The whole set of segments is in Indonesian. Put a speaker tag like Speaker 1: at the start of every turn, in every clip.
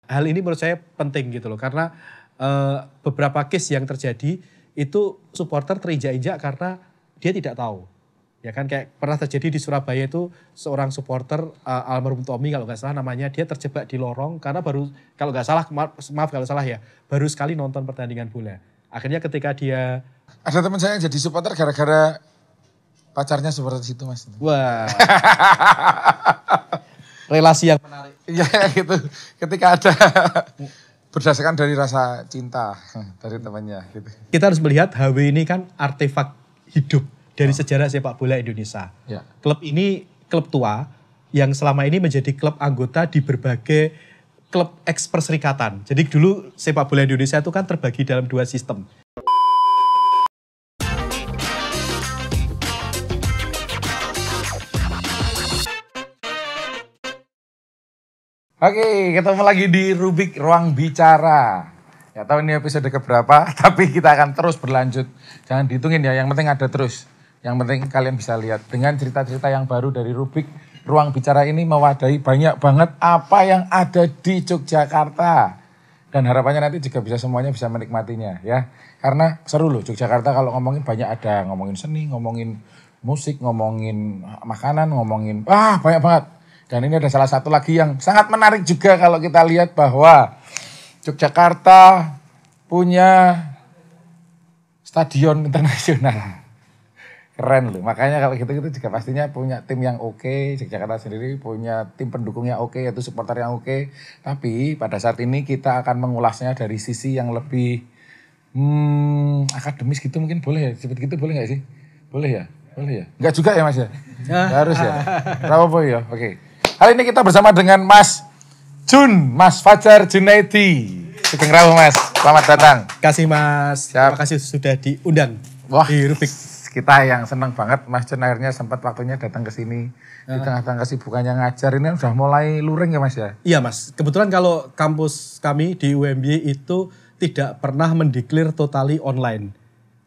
Speaker 1: Hal ini menurut saya penting gitu loh, karena beberapa case yang terjadi itu supporter terinjak-injak karena dia tidak tahu. Ya kan, kayak pernah terjadi di Surabaya itu seorang supporter almarhum Tommy kalau nggak salah namanya, dia terjebak di lorong karena baru, kalau nggak salah, maaf kalau salah ya, baru sekali nonton pertandingan bola. Akhirnya ketika dia...
Speaker 2: Ada teman saya yang jadi supporter gara-gara pacarnya seperti itu Mas.
Speaker 1: Wah. Relasi yang menarik.
Speaker 2: Iya gitu. Ketika ada berdasarkan dari rasa cinta dari temannya gitu.
Speaker 1: Kita harus melihat HW ini kan artefak hidup dari sejarah sepak bola Indonesia.
Speaker 2: Ya.
Speaker 1: Klub ini klub tua yang selama ini menjadi klub anggota di berbagai klub eks-perserikatan. Jadi dulu sepak bola Indonesia itu kan terbagi dalam 2 sistem.
Speaker 2: Oke, ketemu lagi di Rubik Ruang Bicara. Ya tahu ini episode keberapa, tapi kita akan terus berlanjut. Jangan dihitungin ya, yang penting ada terus. Yang penting kalian bisa lihat dengan cerita-cerita yang baru dari Rubik Ruang Bicara ini mewadahi banyak banget apa yang ada di Yogyakarta. Dan harapannya nanti juga bisa semuanya bisa menikmatinya ya. Karena seru loh Yogyakarta kalau ngomongin banyak ada. Ngomongin seni, ngomongin musik, ngomongin makanan, ngomongin banyak banget. Dan ini ada salah satu lagi yang sangat menarik juga kalau kita lihat bahwa Yogyakarta punya stadion internasional. Keren loh, makanya kalau gitu-gitu juga pastinya punya tim yang oke. Yogyakarta sendiri punya tim pendukung yang oke, yaitu supporter yang oke. Tapi pada saat ini kita akan mengulasnya dari sisi yang lebih akademis gitu mungkin boleh ya? Seperti gitu boleh gak sih? Boleh ya? Boleh ya? Enggak juga ya Mas ya? Nggak harus ya? Berapa ya? Oke. Kali ini kita bersama dengan Mas Mas Fajar Junaidi. Sugeng Rawuh Mas, selamat datang.
Speaker 1: Kasih Mas, terima kasih sudah diundang.
Speaker 2: Wah,
Speaker 1: di Rubik.
Speaker 2: Kita yang senang banget Mas Jun akhirnya sempat waktunya datang ke sini. Di tengah-tengah kesibukannya ngajar ini udah mulai luring ya Mas ya?
Speaker 1: Iya Mas, kebetulan kalau kampus kami di UMY itu tidak pernah mendeklar totally online.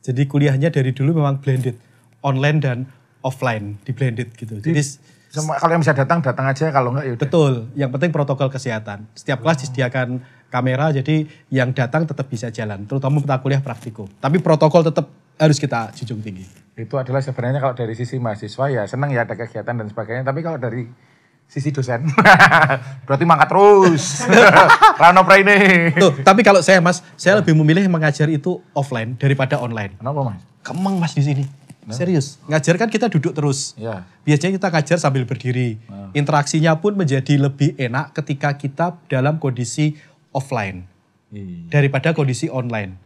Speaker 1: Jadi kuliahnya dari dulu memang blended, online dan offline, di blended gitu. Jadi
Speaker 2: kalau yang bisa datang aja, kalau enggak ya udah.
Speaker 1: Betul, yang penting protokol kesehatan. Setiap kelas disediakan kamera, jadi yang datang tetap bisa jalan, terutama mata kuliah praktikum. Tapi protokol tetap harus kita junjung tinggi.
Speaker 2: Itu adalah sebenarnya kalau dari sisi mahasiswa ya senang ya ada kegiatan dan sebagainya, tapi kalau dari sisi dosen berarti mangkat terus. Rano ini.
Speaker 1: Tuh, tapi kalau saya Mas, saya lebih memilih mengajar itu offline daripada online.
Speaker 2: Kenapa Mas?
Speaker 1: Kemeng Mas di sini. Serius, ngajar kan kita duduk terus.
Speaker 2: Ya.
Speaker 1: Biasanya kita ngajar sambil berdiri. Interaksinya pun menjadi lebih enak ketika kita dalam kondisi offline daripada kondisi online.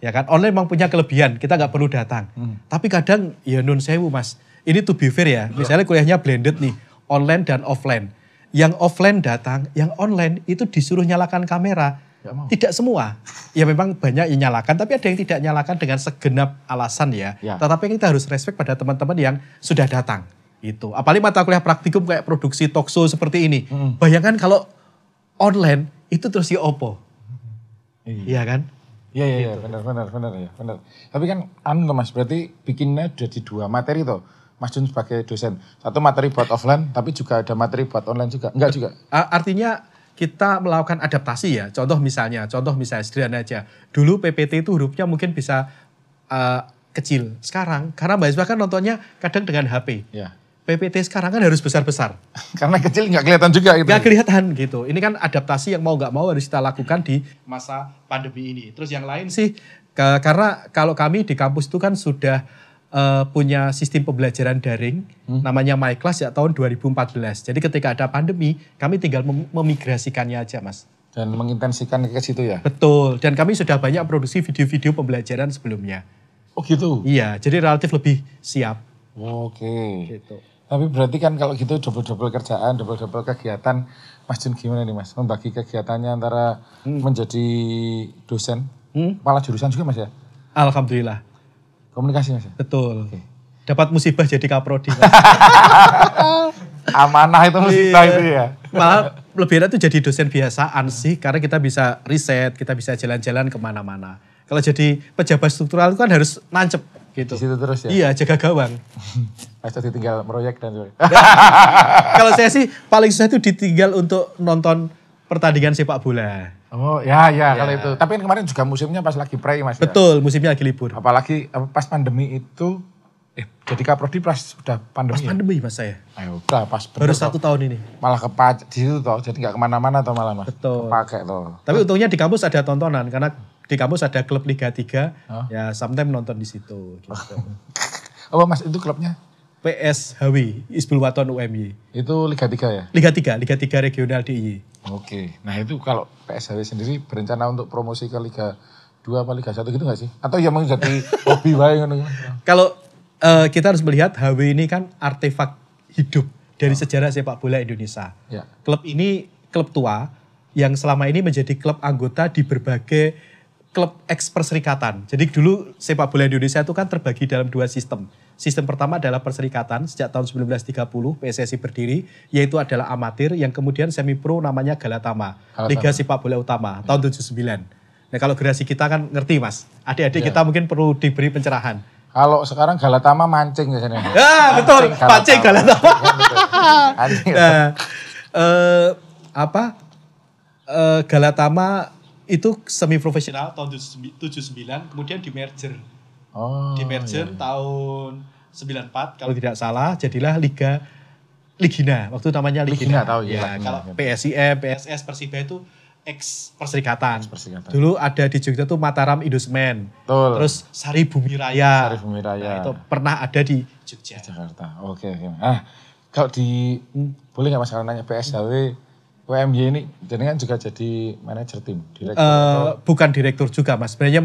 Speaker 1: Ya kan, online memang punya kelebihan, kita nggak perlu datang. Tapi kadang ya nun sewu Mas, ini to be fair ya. Misalnya kuliahnya blended nih, online dan offline. Yang offline datang, yang online itu disuruh nyalakan kamera. Tidak semua. Ya memang banyak yang nyalakan, tapi ada yang tidak nyalakan dengan segenap alasan ya. Tetapi kita harus respect pada teman-teman yang sudah datang. Itu. Apalagi mata kuliah praktikum kayak produksi talk show seperti ini. Bayangkan kalau online itu terus ya opo. Iya kan?
Speaker 2: Iya, gitu. benar. Tapi kan Mas, berarti bikinnya jadi 2 materi toh. Mas Jun sebagai dosen. Satu materi buat offline, tapi juga ada materi buat online juga. Enggak juga?
Speaker 1: Artinya kita melakukan adaptasi ya. Contoh misalnya sederhana aja. Dulu PPT itu hurufnya mungkin bisa kecil. Sekarang, karena mahasiswa kan nontonnya kadang dengan HP.
Speaker 2: Ya.
Speaker 1: PPT sekarang kan harus besar-besar.
Speaker 2: Karena kecil nggak kelihatan juga gitu.
Speaker 1: Nggak kelihatan gitu. Ini kan adaptasi yang mau nggak mau harus kita lakukan di masa pandemi ini. Terus yang lain sih, karena kalau kami di kampus itu kan sudah punya sistem pembelajaran daring, namanya MyClass ya tahun 2014. Jadi ketika ada pandemi, kami tinggal memigrasikannya aja Mas.
Speaker 2: Dan mengintensikan ke situ ya?
Speaker 1: Betul, dan kami sudah banyak produksi video-video pembelajaran sebelumnya.
Speaker 2: Oh gitu?
Speaker 1: Iya, jadi relatif lebih siap.
Speaker 2: Oke.
Speaker 1: Gitu.
Speaker 2: Tapi berarti kan kalau gitu double-double kerjaan, double-double kegiatan. Mas Jun gimana nih Mas? Membagi kegiatannya antara menjadi dosen, malah jurusan juga Mas ya?
Speaker 1: Alhamdulillah.
Speaker 2: Komunikasi Mas ya?
Speaker 1: Betul. Okay. Dapat musibah jadi kaprodi Mas.
Speaker 2: Amanah itu musibah itu ya?
Speaker 1: Malah lebih enak itu jadi dosen biasa, ansih, karena kita bisa riset, kita bisa jalan-jalan kemana-mana. Kalau jadi pejabat struktural itu kan harus nancep gitu.
Speaker 2: Di situ terus ya?
Speaker 1: Iya, jaga gawang.
Speaker 2: Mas tadi tinggal meroyek dan
Speaker 1: Kalau saya sih paling susah itu ditinggal untuk nonton pertandingan sepak bola.
Speaker 2: Oh ya kalau itu. Tapi kemarin juga musimnya pas lagi pre Mas.
Speaker 1: Betul, musimnya lagi libur.
Speaker 2: Apalagi pas pandemi itu, jadi kaprodi pas udah pandemi.
Speaker 1: Pas pandemi Mas saya.
Speaker 2: Ayo udah pas.
Speaker 1: Baru 1 tahun ini.
Speaker 2: Malah di situ toh, jadi nggak kemana-mana toh malah Mas.
Speaker 1: Betul.
Speaker 2: Kepake toh.
Speaker 1: Tapi untungnya di kampus ada tontonan karena di kampus ada klub Liga 3, ya sometimes nonton di situ. Gitu.
Speaker 2: Apa Mas itu klubnya?
Speaker 1: PSHW, Hizbul Wathan UMY.
Speaker 2: Itu Liga 3 ya?
Speaker 1: Liga 3 regional DIY.
Speaker 2: Oke, nah itu kalau PSHW sendiri berencana untuk promosi ke Liga 2 apa Liga 1 gitu gak sih? Atau ya mau jadi hobi wae ngono?
Speaker 1: Kalau kita harus melihat HW ini kan artefak hidup dari sejarah sepak bola Indonesia.
Speaker 2: Ya.
Speaker 1: Klub ini klub tua yang selama ini menjadi klub anggota di berbagai klub eks-perserikatan. Jadi dulu sepak bola Indonesia itu kan terbagi dalam 2 sistem. Sistem pertama adalah perserikatan sejak tahun 1930 PSSI berdiri, yaitu adalah amatir yang kemudian semi pro namanya Galatama, Liga Sepak Bola Utama tahun 79. Nah kalau generasi kita kan ngerti Mas, adik-adik kita mungkin perlu diberi pencerahan.
Speaker 2: Kalau sekarang Galatama mancing ya sana.
Speaker 1: Betul, mancing Galatama. Galatama itu semi profesional tahun 79, kemudian di merger. Tahun 94 kalau tidak salah jadilah Ligina. Waktu namanya Ligina.
Speaker 2: Tahu ya.
Speaker 1: Kalau PSIM, PSS, Persiba itu ex perserikatan. Dulu ada di Jogja tuh Mataram Indosemen. Terus Sari Bumi Raya. Nah, itu pernah ada di Jogja.
Speaker 2: Jakarta. Oke. Kalau boleh nggak Mas kalau nanya PSHW UMY ini jenengan juga jadi manajer tim, direktur?
Speaker 1: Bukan direktur juga Mas. Sebenarnya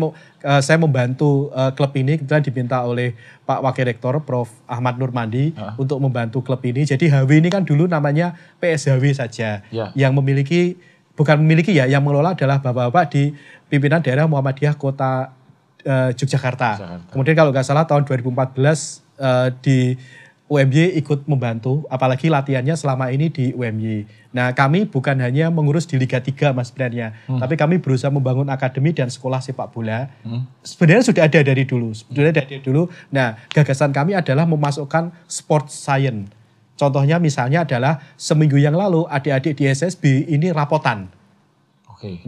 Speaker 1: saya membantu klub ini, kebetulan diminta oleh Pak Wakil Rektor Prof. Ahmad Nurmandi untuk membantu klub ini. Jadi HW ini kan dulu namanya PSHW saja. Yang yang mengelola adalah bapak-bapak di pimpinan daerah Muhammadiyah Kota Yogyakarta. Kemudian kalau nggak salah tahun 2014 di UMY ikut membantu, apalagi latihannya selama ini di UMY. Nah kami bukan hanya mengurus di Liga 3 Mas sebenarnya, tapi kami berusaha membangun akademi dan sekolah sepak bola. Sebenarnya sudah ada dari dulu. Nah gagasan kami adalah memasukkan sport science. Contohnya misalnya adalah seminggu yang lalu adik-adik di SSB ini rapotan.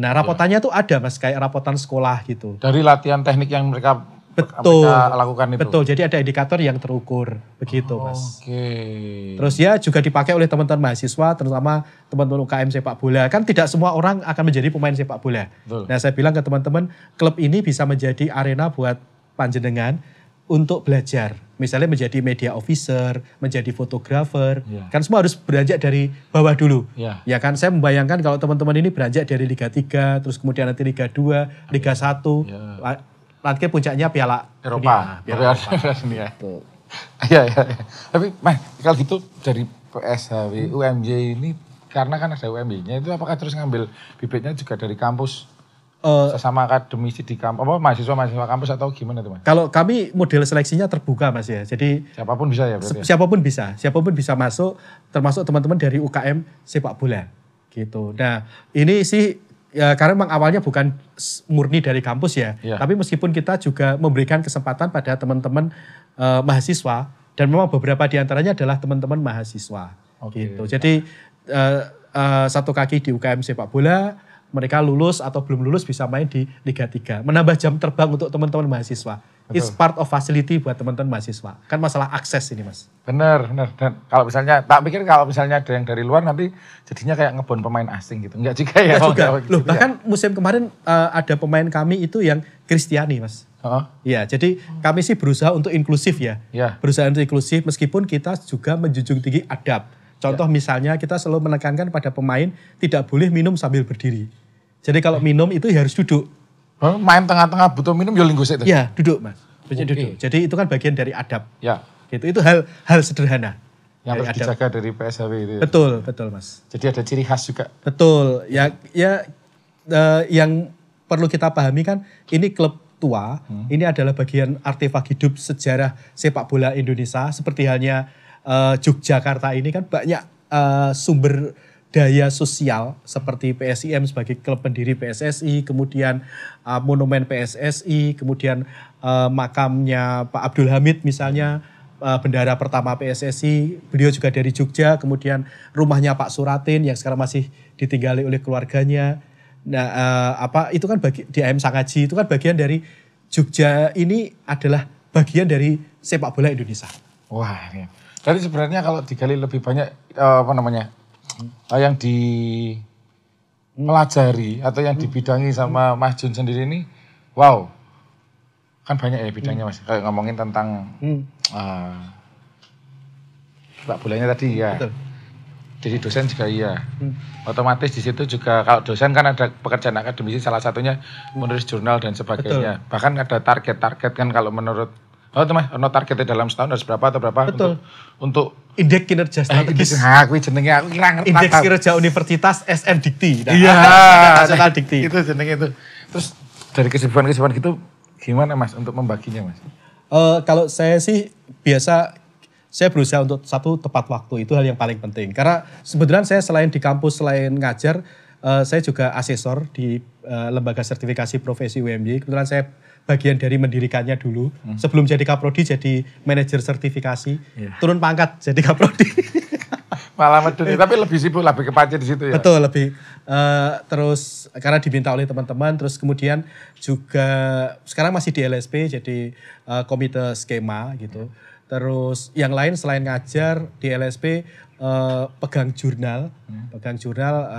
Speaker 1: Nah rapotannya tuh ada Mas, kayak rapotan sekolah gitu.
Speaker 2: Dari latihan teknik yang mereka lakukan itu.
Speaker 1: Betul, jadi ada indikator yang terukur begitu Mas. Terus ya juga dipakai oleh teman-teman mahasiswa, terutama teman-teman UKM sepak bola. Kan tidak semua orang akan menjadi pemain sepak bola. Nah saya bilang ke teman-teman, klub ini bisa menjadi arena buat panjenengan untuk belajar. Misalnya menjadi media officer, menjadi fotografer. Kan semua harus beranjak dari bawah dulu. Ya kan, saya membayangkan kalau teman-teman ini beranjak dari Liga 3, terus kemudian nanti Liga 2, Liga 1, nanti puncaknya Piala
Speaker 2: Eropa. Piala Dunia. Iya. Tapi kalau gitu dari PSHW UMY ini, karena kan ada UMY-nya itu apakah terus ngambil bibitnya juga dari kampus? Sesama akademisi di kampus, mahasiswa kampus atau gimana tuh Mas?
Speaker 1: Kalau kami model seleksinya terbuka Mas ya, jadi
Speaker 2: siapapun bisa ya berarti?
Speaker 1: Siapapun bisa masuk, termasuk teman-teman dari UKM sepak bola gitu. Nah ini sih ya, karena memang awalnya bukan murni dari kampus ya, tapi meskipun kita juga memberikan kesempatan pada teman-teman mahasiswa, dan memang beberapa diantaranya adalah teman-teman mahasiswa gitu. Jadi satu kaki di UKM sepak bola, mereka lulus atau belum lulus bisa main di Liga 3. Menambah jam terbang untuk teman-teman mahasiswa. It's part of facility buat teman-teman mahasiswa. Kan masalah akses ini Mas.
Speaker 2: Benar. Dan kalau misalnya, tak pikir kalau misalnya ada yang dari luar nanti jadinya kayak ngebon pemain asing gitu. Enggak juga ya?
Speaker 1: Enggak juga. Loh, bahkan musim kemarin ada pemain kami itu yang Kristiani Mas. Iya, jadi kami sih berusaha untuk inklusif ya. Berusaha untuk inklusif meskipun kita juga menjunjung tinggi adab. Contoh misalnya kita selalu menekankan pada pemain tidak boleh minum sambil berdiri. Jadi kalau minum itu harus duduk.
Speaker 2: Main tengah-tengah butuh minum ya linggus itu?
Speaker 1: Iya, duduk Mas. Duduk. Jadi itu kan bagian dari adab. Gitu. Itu hal sederhana.
Speaker 2: Yang harus dijaga dari PSHW itu ya?
Speaker 1: Betul Mas.
Speaker 2: Jadi ada ciri khas juga?
Speaker 1: Betul. Yang perlu kita pahami kan ini klub tua, ini adalah bagian artefak hidup sejarah sepak bola Indonesia. Seperti halnya Yogyakarta ini kan banyak sumber daya sosial seperti PSIM sebagai klub pendiri PSSI, kemudian monumen PSSI, kemudian makamnya Pak Abdul Hamid misalnya, bendahara pertama PSSI, beliau juga dari Jogja, kemudian rumahnya Pak Suratin yang sekarang masih ditinggali oleh keluarganya. Nah, itu kan di AM Sangaji itu kan bagian dari Jogja ini adalah bagian dari sepak bola Indonesia.
Speaker 2: Wah, ya. Jadi sebenarnya kalau digali lebih banyak yang dipelajari atau yang dibidangi sama Mas Jun sendiri ini, wow, kan banyak ya bidangnya Mas. Kayak ngomongin tentang sepak bolanya tadi ya. Betul. Jadi dosen juga iya. Otomatis di situ juga kalau dosen kan ada pekerjaan akademisi, salah satunya menulis jurnal dan sebagainya. Betul. Bahkan ada target-target kan kalau menurut Mas, targetnya dalam setahun harus berapa atau berapa.
Speaker 1: Betul.
Speaker 2: Untuk
Speaker 1: indeks kinerja strategis.
Speaker 2: Aku jenenge aku ngerti.
Speaker 1: Indeks kinerja Universitas SN Dikti.
Speaker 2: Iya.
Speaker 1: Nasional Dikti.
Speaker 2: Itu jenenge itu. Terus dari kesibukan-kesibukan gitu gimana Mas untuk membaginya Mas?
Speaker 1: Kalau saya sih saya berusaha untuk satu tepat waktu, itu hal yang paling penting. Karena sebetulnya saya selain di kampus, selain ngajar, saya juga asesor di lembaga sertifikasi profesi UMY. Kebetulan saya bagian dari mendirikannya dulu. Sebelum jadi Kaprodi jadi manajer sertifikasi, turun pangkat jadi Kaprodi.
Speaker 2: Malah medun, tapi lebih sibuk, lebih kepacet di situ ya?
Speaker 1: Betul, lebih. Terus karena diminta oleh teman-teman, terus kemudian juga sekarang masih di LSP, jadi komite skema gitu. Terus yang lain selain ngajar di LSP, pegang jurnal,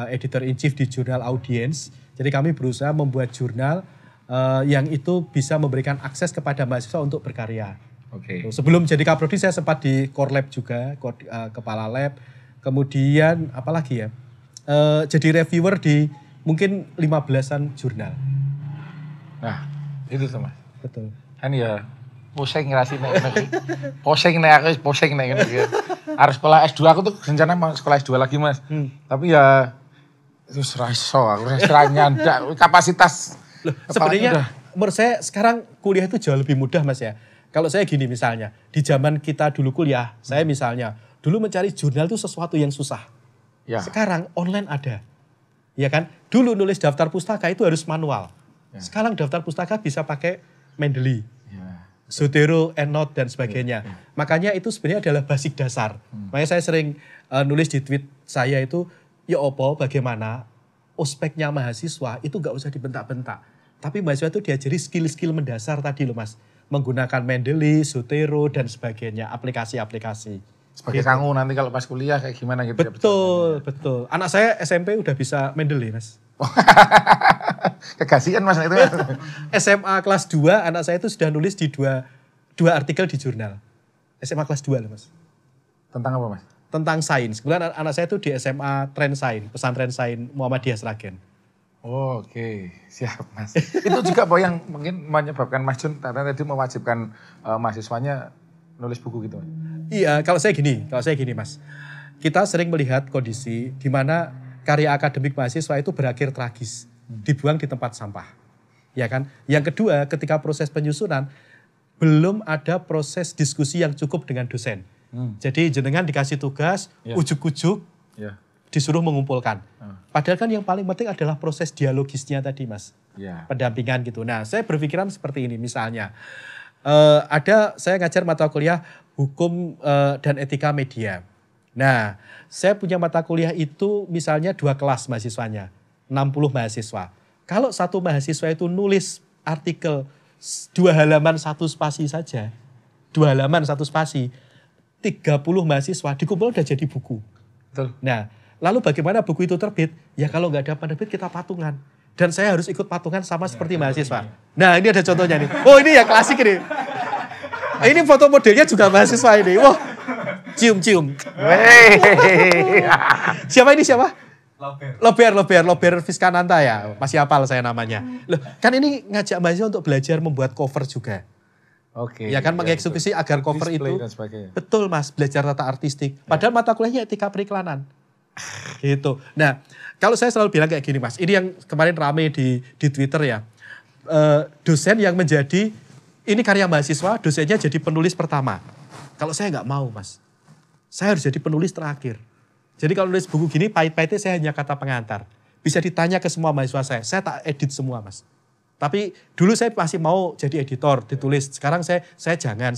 Speaker 1: editor in chief di jurnal Audience. Jadi kami berusaha membuat jurnal yang itu bisa memberikan akses kepada mahasiswa untuk berkarya.
Speaker 2: Oke.
Speaker 1: Sebelum jadi Kaprodi saya sempat di Core Lab juga, kepala lab. Kemudian apalagi ya, jadi reviewer di mungkin 15-an jurnal.
Speaker 2: Nah, itu sama.
Speaker 1: Betul.
Speaker 2: Kan ya pusing ngerasin nek pusing nek gitu. Harus sekolah S2, aku tuh rencana mau sekolah S2 lagi Mas. Tapi ya itu seraiso, aku rasanya ndak kapasitas.
Speaker 1: Sebenarnya menurut saya sekarang kuliah itu jauh lebih mudah Mas ya. Kalau saya gini misalnya, di zaman kita dulu kuliah, saya misalnya dulu mencari jurnal itu sesuatu yang susah. Ya. Sekarang online ada. Ya kan? Dulu nulis daftar pustaka itu harus manual. Ya. Sekarang daftar pustaka bisa pakai Mendeley. Zotero, EndNote dan sebagainya. Makanya itu sebenarnya adalah basic dasar. Makanya saya sering nulis di tweet saya itu, ya opo bagaimana ospeknya mahasiswa itu gak usah dibentak-bentak. Tapi mahasiswa itu diajari skill-skill mendasar tadi loh Mas. Menggunakan Mendeley, Zotero dan sebagainya, aplikasi-aplikasi.
Speaker 2: Sebagai gitu. Sangu nanti kalau pas kuliah kayak gimana gitu.
Speaker 1: Betul. Anak saya SMP udah bisa Mendeley Mas.
Speaker 2: Kegasian Mas itu.
Speaker 1: SMA kelas 2 anak saya itu sudah nulis di dua artikel di jurnal. SMA kelas 2 loh Mas.
Speaker 2: Tentang apa Mas?
Speaker 1: Tentang sains. Kemudian anak saya itu di SMA Tren Sains, pesantren Sains Muhammadiyah Sragen.
Speaker 2: Oh, oke. Siap Mas. Itu juga yang mungkin menyebabkan Mas Jun tadi mewajibkan mahasiswanya nulis buku gitu Mas?
Speaker 1: Iya, kalau saya gini Mas. Kita sering melihat kondisi di mana karya akademik mahasiswa itu berakhir tragis, dibuang di tempat sampah. Ya kan? Yang kedua, ketika proses penyusunan belum ada proses diskusi yang cukup dengan dosen. Jadi jenengan dikasih tugas, ujuk-ujuk disuruh mengumpulkan. Padahal kan yang paling penting adalah proses dialogisnya tadi Mas. Pendampingan gitu. Nah, saya berpikiran seperti ini misalnya. Saya ngajar mata kuliah hukum dan etika media. Nah, saya punya mata kuliah itu misalnya 2 kelas mahasiswanya, 60 mahasiswa. Kalau satu mahasiswa itu nulis artikel 2 halaman 1 spasi saja, 2 halaman 1 spasi, 30 mahasiswa dikumpul udah jadi buku.
Speaker 2: Betul.
Speaker 1: Nah, lalu bagaimana buku itu terbit? Ya kalau nggak ada penerbit kita patungan. Dan saya harus ikut patungan sama seperti mahasiswa. Nah, ini ada contohnya nih. Oh, ini ya klasik ini. Ini foto modelnya juga mahasiswa ini. Wah, cium-cium. Siapa? Lober Fiskananta ya. Masih hafal saya namanya. Loh, kan ini ngajak mahasiswa untuk belajar membuat cover juga.
Speaker 2: Oke.
Speaker 1: Ya kan mengeksekusi agar cover itu. Betul Mas, belajar tata artistik. Padahal mata kuliahnya etika periklanan. Gitu. Nah, kalau saya selalu bilang kayak gini Mas. Ini yang kemarin rame di Twitter ya. Dosen yang menjadi, ini karya mahasiswa, dosennya jadi penulis pertama. Kalau saya nggak mau Mas. Saya harus jadi penulis terakhir. Jadi kalau nulis buku gini, pahit-pahitnya saya hanya kata pengantar. Bisa ditanya ke semua mahasiswa saya tak edit semua Mas. Tapi dulu saya masih mau jadi editor, ditulis. Sekarang saya jangan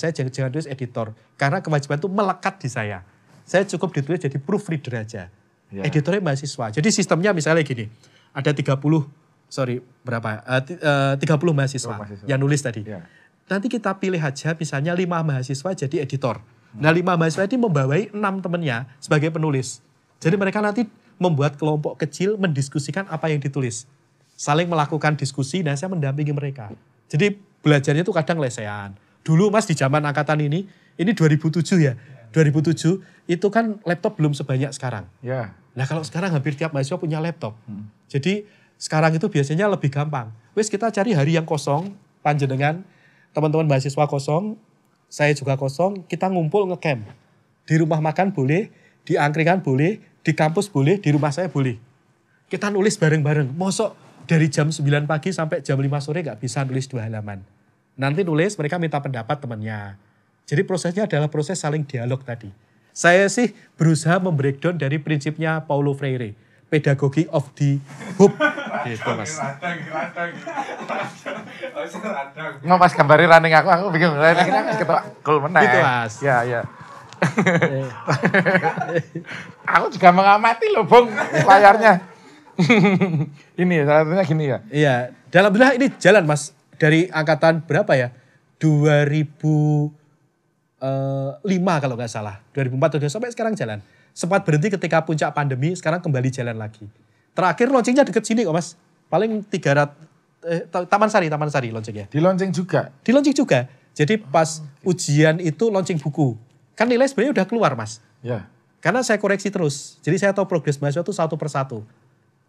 Speaker 1: tulis editor. Karena kewajiban itu melekat di saya. Saya cukup ditulis jadi proofreader aja. Ya. Editornya mahasiswa. Jadi sistemnya misalnya gini, ada 30 mahasiswa yang nulis tadi. Ya. Nanti kita pilih aja misalnya 5 mahasiswa jadi editor. Nah 5 mahasiswa ini membawai 6 temannya sebagai penulis. Jadi mereka nanti membuat kelompok kecil mendiskusikan apa yang ditulis. Saling melakukan diskusi dan saya mendampingi mereka. Jadi belajarnya itu kadang lesehan. Dulu Mas di zaman angkatan ini 2007 ya. 2007 itu kan laptop belum sebanyak sekarang.
Speaker 2: Ya.
Speaker 1: Nah kalau sekarang hampir tiap mahasiswa punya laptop. Jadi sekarang itu biasanya lebih gampang. Wes kita cari hari yang kosong, panjenengan, teman-teman mahasiswa kosong, saya juga kosong, kita ngumpul ngecamp. Di rumah makan boleh, di angkringan boleh, di kampus boleh, di rumah saya boleh. Kita nulis bareng-bareng. Mosok dari jam 9 pagi sampai jam 5 sore gak bisa nulis 2 halaman. Nanti nulis, mereka minta pendapat temannya. Jadi prosesnya adalah proses saling dialog tadi. Saya sih berusaha membreakdown dari prinsipnya Paulo Freire. Pedagogy of the hope. Gitu Mas.
Speaker 2: Nggak pas gambarin running aku bikin running aku ketok cool meneh.
Speaker 1: Gitu Mas.
Speaker 2: Ya. Aku juga mengamati loh Bung layarnya. Ini ya, salah satunya gini ya.
Speaker 1: Iya, dalam belah ini jalan Mas. Dari angkatan berapa ya? 2005 kalau nggak salah. 2004 sampai sekarang jalan. Sempat berhenti ketika puncak pandemi, sekarang kembali jalan lagi. Terakhir launchingnya deket sini kok Mas. Paling 300, Taman Sari launchingnya.
Speaker 2: Di launching juga?
Speaker 1: Di launching juga. Jadi pas ujian itu launching buku. Kan nilai sebenarnya udah keluar Mas.
Speaker 2: Ya.
Speaker 1: Karena saya koreksi terus. Jadi saya tahu progres mahasiswa itu satu persatu.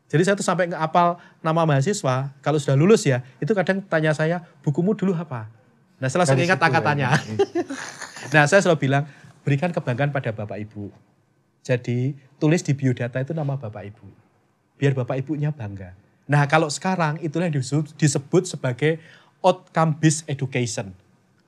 Speaker 1: Jadi saya tuh sampai ngapal nama mahasiswa, kalau sudah lulus ya, itu kadang tanya saya, bukumu dulu apa? Nah saya langsung ingat angkatannya. Ya. Nah saya selalu bilang, berikan kebanggaan pada Bapak Ibu. Jadi tulis di biodata itu nama Bapak Ibu. Biar Bapak Ibunya bangga. Nah kalau sekarang itulah disebut sebagai outcome based education.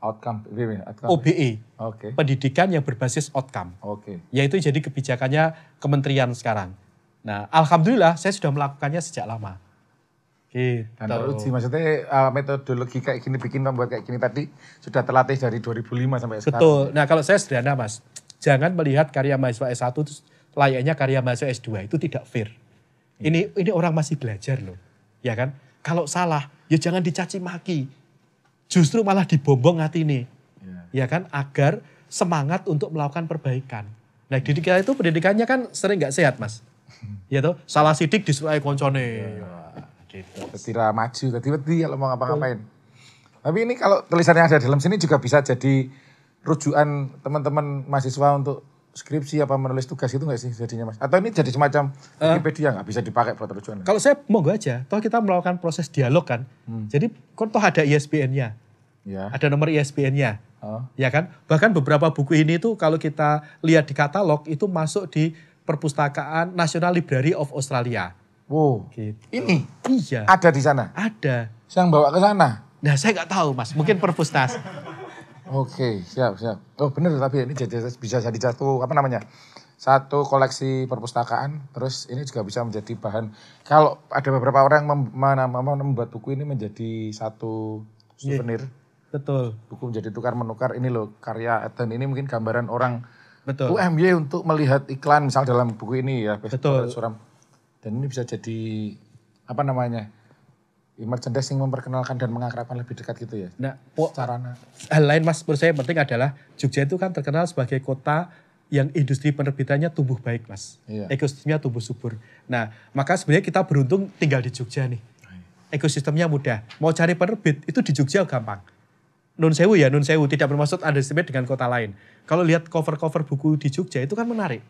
Speaker 1: OBE.
Speaker 2: Okay.
Speaker 1: Pendidikan yang berbasis outcome.
Speaker 2: Okay.
Speaker 1: Yaitu jadi kebijakannya kementerian sekarang. Nah alhamdulillah saya sudah melakukannya sejak lama. Gitu.
Speaker 2: Dan teruji, maksudnya metodologi kayak gini, membuat kayak gini tadi sudah terlatih dari 2005 sampai sekarang.
Speaker 1: Betul. Nah kalau saya sederhana Mas. Jangan melihat karya mahasiswa S1 itu layaknya karya mahasiswa S2, itu tidak fair. Ini orang masih belajar loh, ya kan? Kalau salah, ya jangan dicaci maki. Justru malah dibombong hati ini, ya kan? Agar semangat untuk melakukan perbaikan. Nah pendidikannya kan sering nggak sehat Mas. Ya toh, salah sidik disuruh koncone.
Speaker 2: Gitu. Tidak maju, tadi kalau mau ngapa-ngapain. Tapi ini kalau tulisan yang ada di dalam sini juga bisa jadi rujukan teman-teman mahasiswa untuk skripsi apa menulis tugas itu nggak sih jadinya Mas? Atau ini jadi semacam Wikipedia nggak bisa dipakai buat rujukan?
Speaker 1: Kalau saya monggo aja, toh kita melakukan proses dialog kan. Jadi toh ada ISBN-nya, ada nomor ISBN-nya, ya kan? Bahkan beberapa buku ini tuh kalau kita lihat di katalog itu masuk di Perpustakaan National Library of Australia.
Speaker 2: Wow,
Speaker 1: gitu.
Speaker 2: Ini?
Speaker 1: Iya.
Speaker 2: Ada di sana?
Speaker 1: Ada.
Speaker 2: Yang bawa ke sana?
Speaker 1: Nah saya nggak tahu Mas, mungkin perpustas.
Speaker 2: Oke, siap. Oh bener, tapi ini bisa jadi satu koleksi perpustakaan, terus ini juga bisa menjadi bahan. Kalau ada beberapa orang yang membuat buku ini menjadi satu souvenir.
Speaker 1: Betul.
Speaker 2: Buku menjadi tukar-menukar, ini loh karya dan ini mungkin gambaran orang
Speaker 1: UMY
Speaker 2: untuk melihat iklan misal dalam buku ini ya.
Speaker 1: Betul.
Speaker 2: Suram. Dan ini bisa jadi merchandising memperkenalkan dan mengakrabkan lebih dekat gitu ya.
Speaker 1: Nah, hal lain Mas menurut saya penting adalah Jogja itu kan terkenal sebagai kota yang industri penerbitannya tumbuh baik Mas. Iya. Ekosistemnya tumbuh subur. Nah, maka sebenarnya kita beruntung tinggal di Jogja nih. Ekosistemnya mudah. Mau cari penerbit itu di Jogja gampang. Nun sewu, tidak bermaksud underestimate dengan kota lain. Kalau lihat cover-cover buku di Jogja itu kan menarik.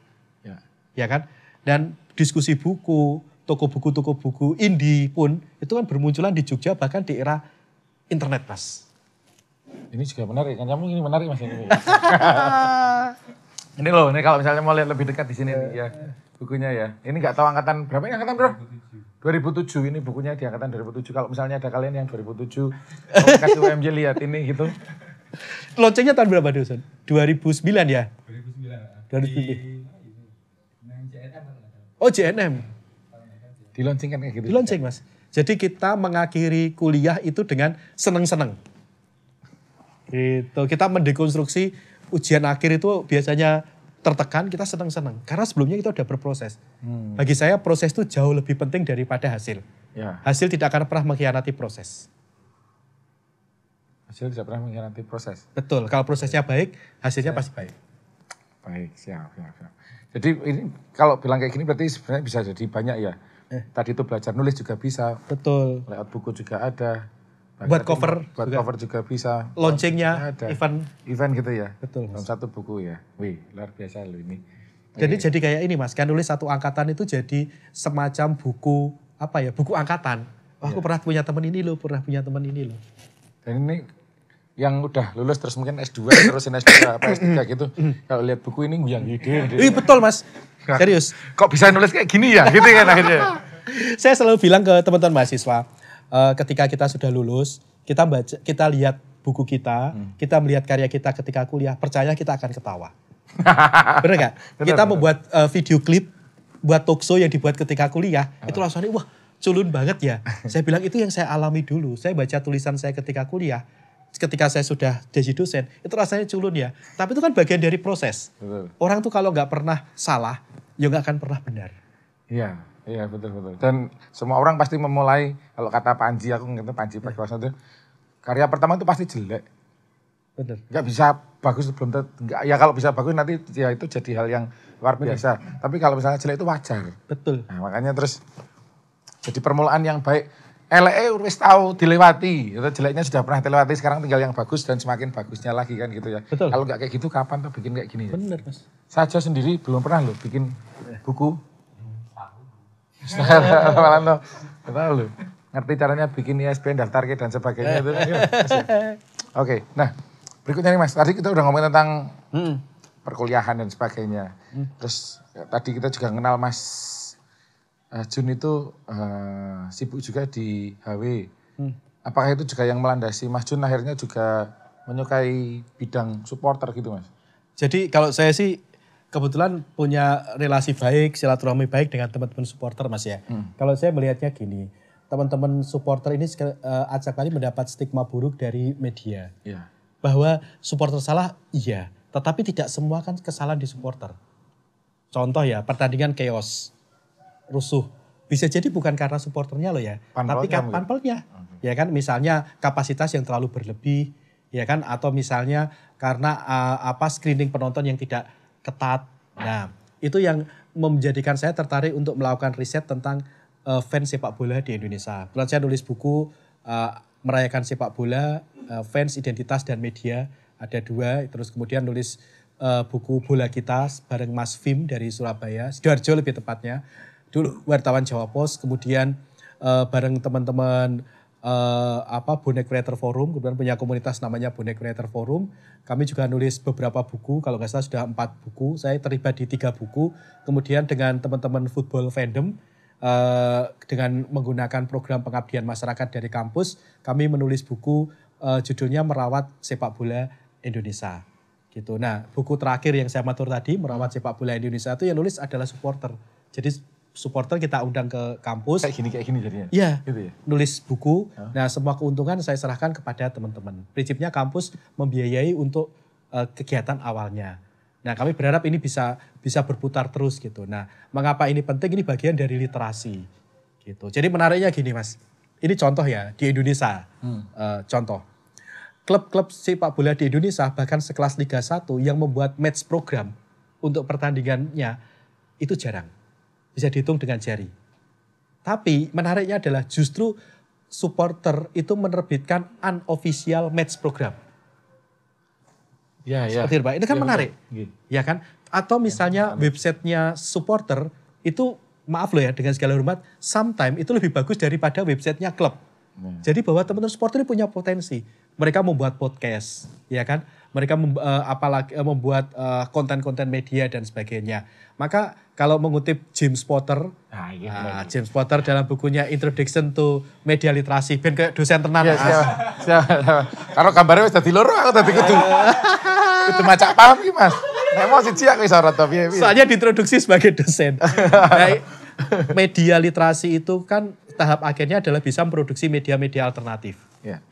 Speaker 1: Ya kan? Dan diskusi buku, toko buku indie pun itu kan bermunculan di Jogja bahkan di era internet Mas.
Speaker 2: Ini juga menarik kan, kamu ini menarik Mas ini. Ini loh, ini kalau misalnya mau lihat lebih dekat di sini nih ya bukunya ya. Ini nggak tahu angkatan berapa ini angkatan bro? 2007 ini bukunya di angkatan 2007. Kalau misalnya ada kalian yang 2007 mau kasih UMJ lihat ini gitu.
Speaker 1: Launchingnya tahun berapa Dusun? 2009 ya? 2009. Oh JNM.
Speaker 2: Di launching kan kayak gitu.
Speaker 1: Di launching Mas. Jadi kita mengakhiri kuliah itu dengan seneng-seneng. Gitu. Kita mendekonstruksi ujian akhir itu biasanya tertekan, kita seneng-seneng. Karena sebelumnya kita udah berproses. Bagi saya proses itu jauh lebih penting daripada hasil.
Speaker 2: Ya.
Speaker 1: Hasil tidak akan pernah mengkhianati proses.
Speaker 2: Hasil tidak pernah mengkhianati proses.
Speaker 1: Betul, kalau prosesnya baik, hasilnya pasti baik.
Speaker 2: Baik, siap. Jadi ini kalau bilang kayak gini berarti sebenarnya bisa jadi banyak ya. Tadi itu belajar nulis juga bisa.
Speaker 1: Betul.
Speaker 2: Layout buku juga ada.
Speaker 1: Buat cover.
Speaker 2: Buat cover juga bisa.
Speaker 1: Launchingnya,
Speaker 2: ada.
Speaker 1: event
Speaker 2: gitu ya.
Speaker 1: Betul.
Speaker 2: Dalam satu buku ya. Wih, luar biasa loh ini.
Speaker 1: Jadi kayak ini Mas, kan nulis satu angkatan itu jadi semacam buku, apa ya, buku angkatan. Aku pernah punya teman ini loh,
Speaker 2: Dan ini yang udah lulus terus mungkin S2, terusin S2 apa S3 gitu. Kalau lihat buku ini yang ide.
Speaker 1: Iya betul Mas, serius.
Speaker 2: Kok bisa nulis kayak gini ya? Gitu kan akhirnya.
Speaker 1: Saya selalu bilang ke teman-teman mahasiswa, ketika kita sudah lulus, kita lihat buku kita, kita melihat karya kita ketika kuliah, percaya kita akan ketawa. Bener gak? Kita membuat video klip, buat talkshow yang dibuat ketika kuliah, itu langsung wah culun banget ya. Saya bilang itu yang saya alami dulu. Saya baca tulisan saya ketika kuliah, ketika saya sudah jadi dosen, itu rasanya culun ya. Tapi itu kan bagian dari proses.
Speaker 2: Betul.
Speaker 1: Orang tuh kalau nggak pernah salah, ya nggak akan pernah benar.
Speaker 2: Iya betul. Dan semua orang pasti memulai, kalau kata Panji, aku ngerti Panji Pragiwaksono itu, karya pertama itu pasti jelek.
Speaker 1: Benar.
Speaker 2: Nggak bisa bagus sebelum ya kalau bisa bagus nanti ya itu jadi hal yang luar biasa. Tapi kalau misalnya jelek itu wajar.
Speaker 1: Betul.
Speaker 2: Nah, makanya terus jadi permulaan yang baik. Wis tahu dilewati, jeleknya sudah pernah dilewati, sekarang tinggal yang bagus dan semakin bagusnya lagi kan gitu ya.
Speaker 1: Betul.
Speaker 2: Kalau nggak kayak gitu kapan tuh bikin kayak gini ya?
Speaker 1: Bener Mas.
Speaker 2: Saya sendiri belum pernah loh bikin buku. Tahu loh. Ngerti caranya bikin ISBN, daftar ke dan sebagainya itu. Oke, nah berikutnya nih Mas, tadi kita udah ngomongin tentang perkuliahan dan sebagainya. Terus tadi kita juga kenal Mas Jun itu sibuk juga di HW. Apakah itu juga yang melandasi Mas Jun akhirnya juga menyukai bidang supporter gitu Mas?
Speaker 1: Jadi kalau saya sih kebetulan punya relasi baik, silaturahmi baik dengan teman-teman supporter Mas ya. Kalau saya melihatnya gini, teman-teman supporter ini acap kali mendapat stigma buruk dari media.
Speaker 2: Yeah.
Speaker 1: Bahwa supporter salah, iya. Tetapi tidak semua kan kesalahan di supporter. Contoh ya, pertandingan chaos, rusuh. Bisa jadi bukan karena supporternya loh ya, tapi panpelnya. Ya kan, misalnya kapasitas yang terlalu berlebih, ya kan, atau misalnya karena screening penonton yang tidak ketat. Nah, itu yang menjadikan saya tertarik untuk melakukan riset tentang fans sepak bola di Indonesia. Kemudian saya nulis buku merayakan sepak bola, fans, identitas dan media, ada 2. Terus kemudian nulis buku Bola Kita bareng Mas Vim dari Surabaya, Sidoarjo lebih tepatnya. Dulu wartawan Jawa Pos, kemudian bareng teman-teman Bonek Creator Forum, kemudian punya komunitas namanya Bonek Creator Forum. Kami juga nulis beberapa buku, kalau nggak salah sudah 4 buku. Saya terlibat di 3 buku. Kemudian dengan teman-teman Football Fandom, dengan menggunakan program pengabdian masyarakat dari kampus, kami menulis buku judulnya Merawat Sepak Bola Indonesia. Gitu. Nah, buku terakhir yang saya matur tadi, Merawat Sepak Bola Indonesia, itu yang nulis adalah supporter. Jadi supporter kita undang ke kampus.
Speaker 2: Kayak gini jadinya?
Speaker 1: Iya,
Speaker 2: gitu ya?
Speaker 1: Nulis buku. Nah, semua keuntungan saya serahkan kepada teman-teman. Prinsipnya kampus membiayai untuk kegiatan awalnya. Nah, kami berharap ini bisa berputar terus gitu. Nah, mengapa ini penting? Ini bagian dari literasi. Gitu. Jadi menariknya gini Mas, ini contoh ya di Indonesia. Contoh, klub-klub sepak bola di Indonesia bahkan sekelas Liga 1 yang membuat match program untuk pertandingannya itu jarang. Bisa dihitung dengan jari. Tapi menariknya adalah justru supporter itu menerbitkan unofficial match program.
Speaker 2: Ya.
Speaker 1: Seperti itu Pak, itu kan menarik. Ya kan? Atau misalnya websitenya supporter itu, maaf loh ya dengan segala hormat, sometimes itu lebih bagus daripada websitenya klub. Jadi bahwa teman-teman supporter ini punya potensi. Mereka membuat podcast, ya kan? Mereka membuat konten-konten media dan sebagainya. Maka kalau mengutip James Potter, James Potter dalam bukunya Introduction to Media Literasi, ben kayak dosen tenan.
Speaker 2: Siap. Kalau gambarnya wis dadi loro, aku dadi kudu maca paham ki Mas. Nek mau siji aku iso ora to piye.
Speaker 1: Soalnya diintroduksi sebagai dosen. Nah, media literasi itu kan tahap akhirnya adalah bisa memproduksi media-media alternatif.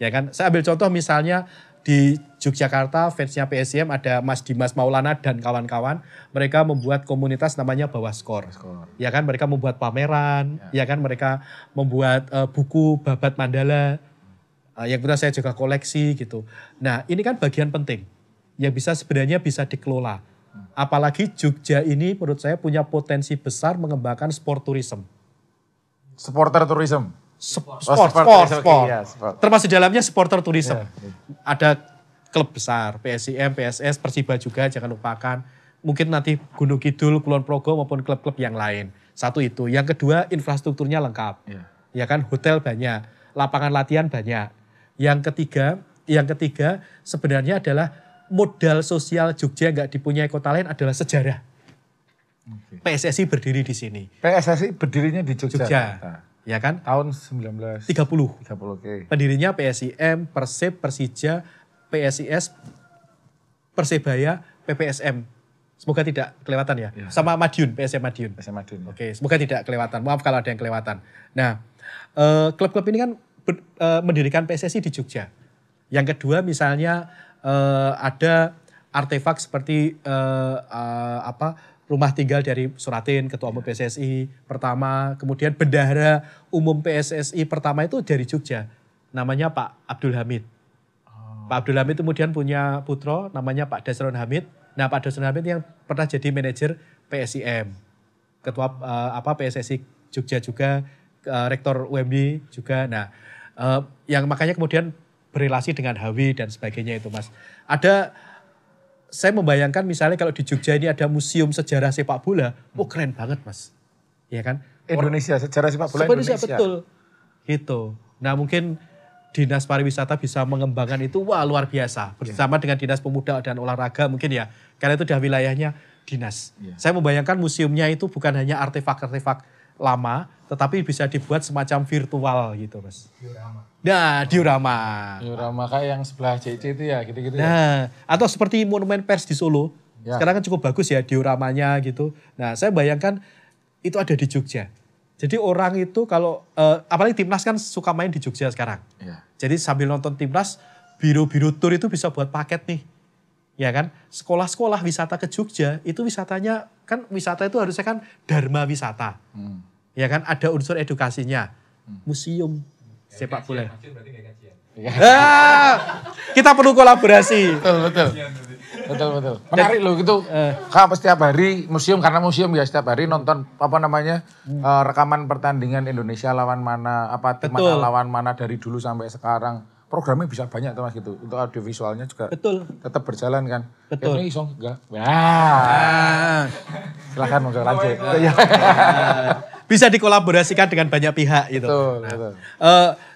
Speaker 1: Ya kan? Saya ambil contoh misalnya di Yogyakarta fansnya PSIM ada Mas Dimas Maulana dan kawan-kawan. Mereka membuat komunitas namanya Bawaskor. Ya kan? Mereka membuat pameran. Ya kan? Mereka membuat buku babat mandala. Yang kedua saya juga koleksi gitu. Nah ini kan bagian penting. Yang sebenarnya bisa dikelola. Apalagi Jogja ini menurut saya punya potensi besar mengembangkan sport tourism.
Speaker 2: Supporter tourism.
Speaker 1: Sport.
Speaker 2: Ya,
Speaker 1: Termasuk dalamnya supporter tourism. Ada klub besar, PSIM, PSS, Persiba juga jangan lupakan. Mungkin nanti Gunung Kidul, Kulon Progo maupun klub-klub yang lain. Satu itu. Yang kedua infrastrukturnya lengkap. Ya kan, hotel banyak, lapangan latihan banyak. Yang ketiga sebenarnya adalah modal sosial Jogja nggak dipunyai kota lain adalah sejarah. PSSI berdiri di sini.
Speaker 2: PSSI berdirinya di Jogja.
Speaker 1: Ya kan?
Speaker 2: Tahun 1930.
Speaker 1: Okay. Pendirinya PSIM, Persib, Persija, PSIS, Persebaya, PPSM. Semoga tidak kelewatan ya. Sama Madiun, PSM Madiun. Oke, semoga tidak kelewatan. Maaf kalau ada yang kelewatan. Nah, klub-klub ini kan mendirikan PSSI di Jogja. Yang kedua misalnya ada artefak seperti rumah tinggal dari Suratin, Ketua Umum PSSI pertama, kemudian bendahara umum PSSI pertama itu dari Jogja, namanya Pak Abdul Hamid. Pak Abdul Hamid kemudian punya putra, namanya Pak Dasron Hamid. Nah Pak Dasron Hamid yang pernah jadi manajer PSIM, Ketua PSSI Jogja juga, Rektor UMY juga. Nah yang makanya kemudian berrelasi dengan HW dan sebagainya itu Mas. Saya membayangkan misalnya kalau di Jogja ini ada museum sejarah sepak bola, keren banget Mas. Ya kan?
Speaker 2: Indonesia, sejarah sepak bola Indonesia.
Speaker 1: Betul. Gitu. Nah mungkin Dinas Pariwisata bisa mengembangkan itu, wah luar biasa. Bersama dengan Dinas Pemuda dan Olahraga mungkin ya. Karena itu udah wilayahnya dinas. Saya membayangkan museumnya itu bukan hanya artefak-artefak lama, tetapi bisa dibuat semacam virtual gitu Mas. Diorama
Speaker 2: kayak yang sebelah CC itu ya gitu-gitu
Speaker 1: ya. Atau seperti Monumen Pers di Solo. Sekarang kan cukup bagus ya dioramanya gitu. Nah saya bayangkan itu ada di Jogja. Jadi orang itu kalau, apalagi Timnas kan suka main di Jogja sekarang. Jadi sambil nonton Timnas, biro-biro tur itu bisa buat paket nih. Ya kan, sekolah-sekolah wisata ke Jogja, itu wisatanya, kan wisata itu harusnya kan dharma wisata. Ya kan, ada unsur edukasinya. Museum sepak bola. Kita perlu kolaborasi.
Speaker 2: Betul. Menarik loh gitu. Kalau setiap hari museum, karena museum ya setiap hari nonton rekaman pertandingan Indonesia lawan mana, lawan mana dari dulu sampai sekarang. Programnya bisa banyak tuh Mas gitu. Untuk audiovisualnya juga tetap berjalan kan.
Speaker 1: Betul.
Speaker 2: Ini isong enggak. Silakan lanjut.
Speaker 1: Bisa dikolaborasikan dengan banyak pihak gitu.
Speaker 2: Betul.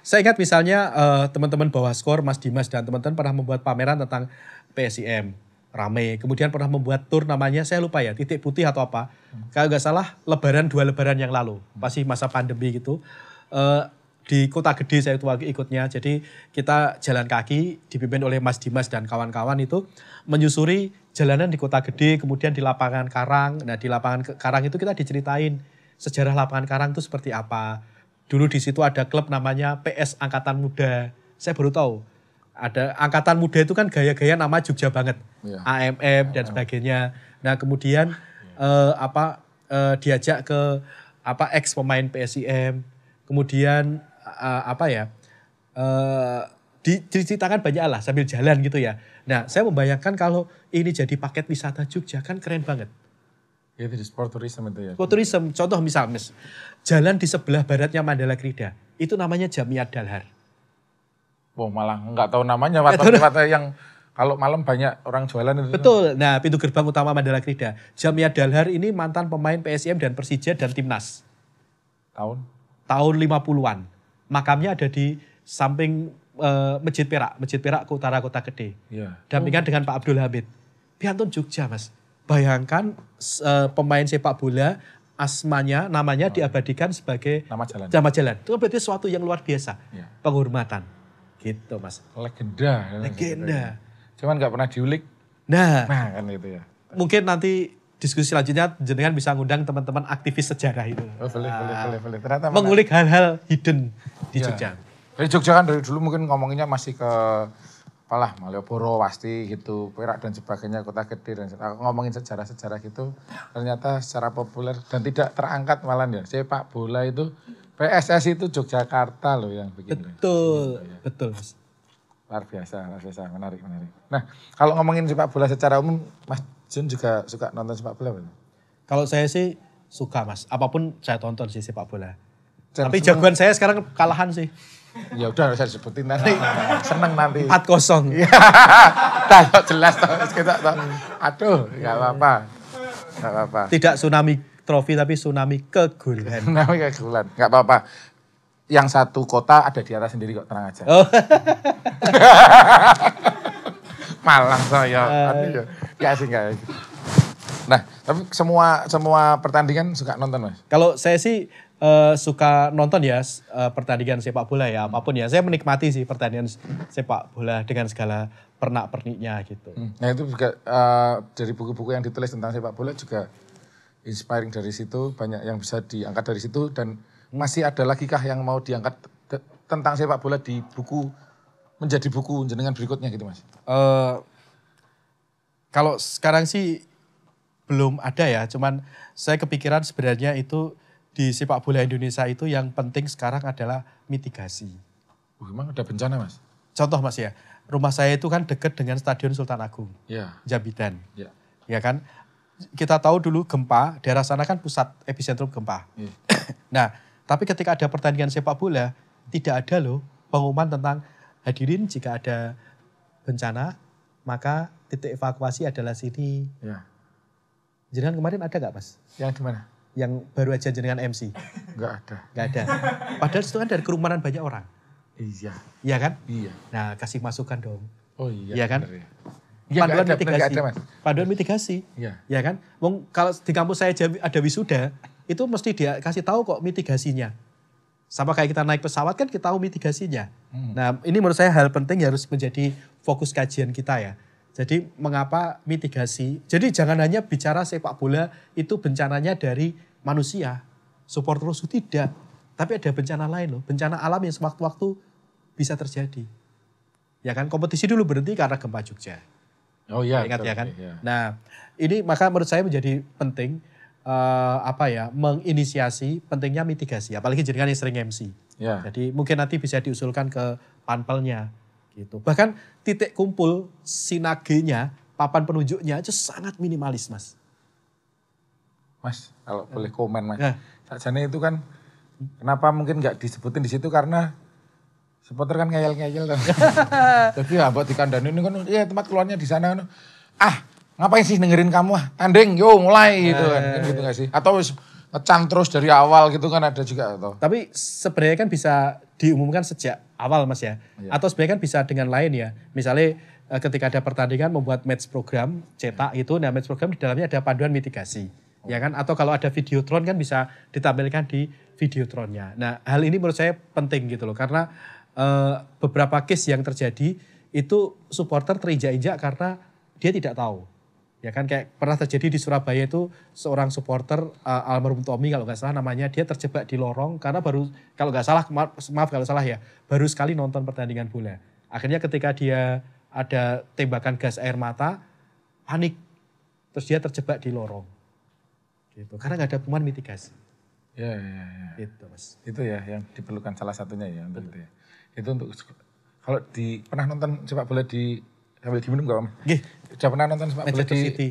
Speaker 1: Saya ingat misalnya teman-teman Bawaskor, Mas Dimas dan teman-teman pernah membuat pameran tentang PSIM. Rame. Kemudian pernah membuat tur namanya, saya lupa ya, Titik Putih atau apa. Kalau nggak salah 2 lebaran yang lalu. Pasti masa pandemi gitu. Di Kota Gede saya itu ikutnya. Jadi kita jalan kaki dipimpin oleh Mas Dimas dan kawan-kawan itu menyusuri jalanan di Kota Gede, kemudian di lapangan Karang. Nah di lapangan Karang itu kita diceritain sejarah lapangan Karang itu seperti apa. Dulu di situ ada klub namanya PS Angkatan Muda. Saya baru tahu. Ada Angkatan Muda itu kan gaya-gaya nama Jogja banget. AMM dan sebagainya. Nah kemudian diajak ke ex pemain PSIM. Kemudian diceritakan banyak lah sambil jalan gitu ya. Nah saya membayangkan kalau ini jadi paket wisata Jogja kan keren banget.
Speaker 2: Itu di sport tourism itu ya.
Speaker 1: Sport tourism, contoh misalnya jalan di sebelah baratnya Mandala Krida, itu namanya Jamiat Dalhar.
Speaker 2: Malah nggak tahu namanya, warteg yang kalau malam banyak orang jualan itu.
Speaker 1: Betul, nah pintu gerbang utama Mandala Krida. Jamiat Dalhar ini mantan pemain PSIM dan Persija dan Timnas. Tahun 50-an. Makamnya ada di samping Masjid Perak ke utara Kota Gede. Dampingan dengan Pak Abdul Hamid. Piantun Jogja Mas. Bayangkan pemain sepak bola namanya diabadikan sebagai nama jalan. Itu berarti sesuatu yang luar biasa. Penghormatan. Gitu Mas.
Speaker 2: Legenda. Cuman nggak pernah diulik.
Speaker 1: Nah
Speaker 2: kan itu ya.
Speaker 1: Mungkin nanti diskusi selanjutnya jenengan bisa ngundang teman-teman aktivis sejarah itu.
Speaker 2: Oh, boleh. Ternyata
Speaker 1: mengulik hal-hal hidden di Jogja.
Speaker 2: Dari Jogja kan dari dulu mungkin ngomonginnya masih ke apalah Malioboro pasti gitu, Perak dan sebagainya, Kota Gede dan ngomongin sejarah-sejarah gitu. Ternyata secara populer dan tidak terangkat malah ya. Sepak bola itu PSSI itu Yogyakarta loh yang bikin.
Speaker 1: Betul.
Speaker 2: Luar biasa, menarik. Nah, kalau ngomongin sepak bola secara umum, Mas Jun juga suka nonton sepak bola betul?
Speaker 1: Kalau saya sih suka Mas, apapun saya tonton sih sepak bola. Tapi jagoan saya sekarang kalahan sih.
Speaker 2: Ya udah saya sebutin nanti, seneng nanti.
Speaker 1: 4-0.
Speaker 2: Iya, jelas toh, kita toh. Aduh, nggak apa-apa.
Speaker 1: Tidak tsunami trofi tapi tsunami kegulan.
Speaker 2: Tsunami kegulan, nggak apa-apa. Yang satu kota ada di atas sendiri kok, tenang aja.
Speaker 1: Oh.
Speaker 2: Malang saya. Ya sih enggak. Nah, tapi semua pertandingan suka nonton, Mas?
Speaker 1: Kalau saya sih suka nonton ya pertandingan sepak bola ya, apapun ya. Saya menikmati sih pertandingan sepak bola dengan segala pernak-perniknya gitu.
Speaker 2: Nah, itu juga dari buku-buku yang ditulis tentang sepak bola juga inspiring dari situ, banyak yang bisa diangkat dari situ dan masih ada lagi kah yang mau diangkat tentang sepak bola di buku menjadi buku jenengan berikutnya gitu, Mas?
Speaker 1: Kalau sekarang sih belum ada ya, cuman saya kepikiran sebenarnya itu di sepak bola Indonesia itu yang penting sekarang adalah mitigasi.
Speaker 2: Memang ada bencana, Mas?
Speaker 1: Contoh Mas ya, rumah saya itu kan dekat dengan Stadion Sultan Agung, Jambitan. Ya kan, kita tahu dulu gempa, daerah sana kan pusat epicentrum gempa. Nah, tapi ketika ada pertandingan sepak bola, tidak ada loh pengumuman tentang hadirin jika ada bencana, maka titik evakuasi adalah sini. Jenengan kemarin ada gak Mas?
Speaker 2: Yang di mana?
Speaker 1: Yang baru aja jenengan MC.
Speaker 2: Enggak
Speaker 1: ada. Padahal itu kan dari kerumunan banyak orang.
Speaker 2: Iya.
Speaker 1: Iya kan?
Speaker 2: Iya.
Speaker 1: Nah, kasih masukan dong.
Speaker 2: Oh iya.
Speaker 1: Iya kan?
Speaker 2: Ya.
Speaker 1: Panduan mitigasi.
Speaker 2: Mas.
Speaker 1: Panduan mitigasi.
Speaker 2: Iya.
Speaker 1: Iya kan? Kalau di kampus saya ada wisuda, itu mesti dia kasih tahu kok mitigasinya. Sama kayak kita naik pesawat kan kita tahu mitigasinya. Nah, ini menurut saya hal penting harus menjadi fokus kajian kita ya. Jadi mengapa mitigasi? Jadi jangan hanya bicara sepak bola itu bencananya dari manusia, supporter itu tidak. Tapi ada bencana lain loh, bencana alam yang sewaktu-waktu bisa terjadi. Ya kan, kompetisi dulu berhenti karena gempa Jogja.
Speaker 2: Oh iya.
Speaker 1: Ingat ya kan? Iya. Nah, ini maka menurut saya menjadi penting menginisiasi pentingnya mitigasi. Apalagi jenengan yang sering MC.
Speaker 2: Ya.
Speaker 1: Jadi mungkin nanti bisa diusulkan ke panpelnya. Gitu. Bahkan titik kumpul sinagenya, papan penunjuknya itu sangat minimalis, Mas.
Speaker 2: Mas, kalau boleh komen, Mas. Sajane itu kan kenapa mungkin nggak disebutin di situ karena supporter kan ngeyel-ngeyel. Jadi ya buat dikandani ini kan ya tempat keluarnya di sana. Ngapain sih dengerin kamu? Tanding, yo mulai gitu kan. Gitu nggak sih? Atau ngecan terus dari awal gitu kan ada juga atau.
Speaker 1: Tapi sebenarnya kan bisa diumumkan sejak awal Mas ya. Atau sebenarnya kan bisa dengan lain ya. Misalnya ketika ada pertandingan membuat match program, cetak itu, nah match program di dalamnya ada panduan mitigasi. Ya kan? Atau kalau ada videotron kan bisa ditampilkan di videotronnya. Nah hal ini menurut saya penting gitu loh. Karena beberapa case yang terjadi itu supporter terinjak-injak karena dia tidak tahu. Ya kan kayak pernah terjadi di Surabaya itu seorang supporter almarhum Tommy kalau nggak salah namanya, dia terjebak di lorong karena baru kalau nggak salah maaf kalau salah ya baru sekali nonton pertandingan bola. Akhirnya ketika dia ada tembakan gas air mata panik terus dia terjebak di lorong gitu karena nggak ada pemain mitigasi.
Speaker 2: Ya.
Speaker 1: Itu Mas.
Speaker 2: Itu ya yang diperlukan salah satunya ya untuk itu ya. Itu untuk kalau pernah nonton sepak bola di sambil diminum gak Om? Udah pernah nonton sepak bola di
Speaker 1: City?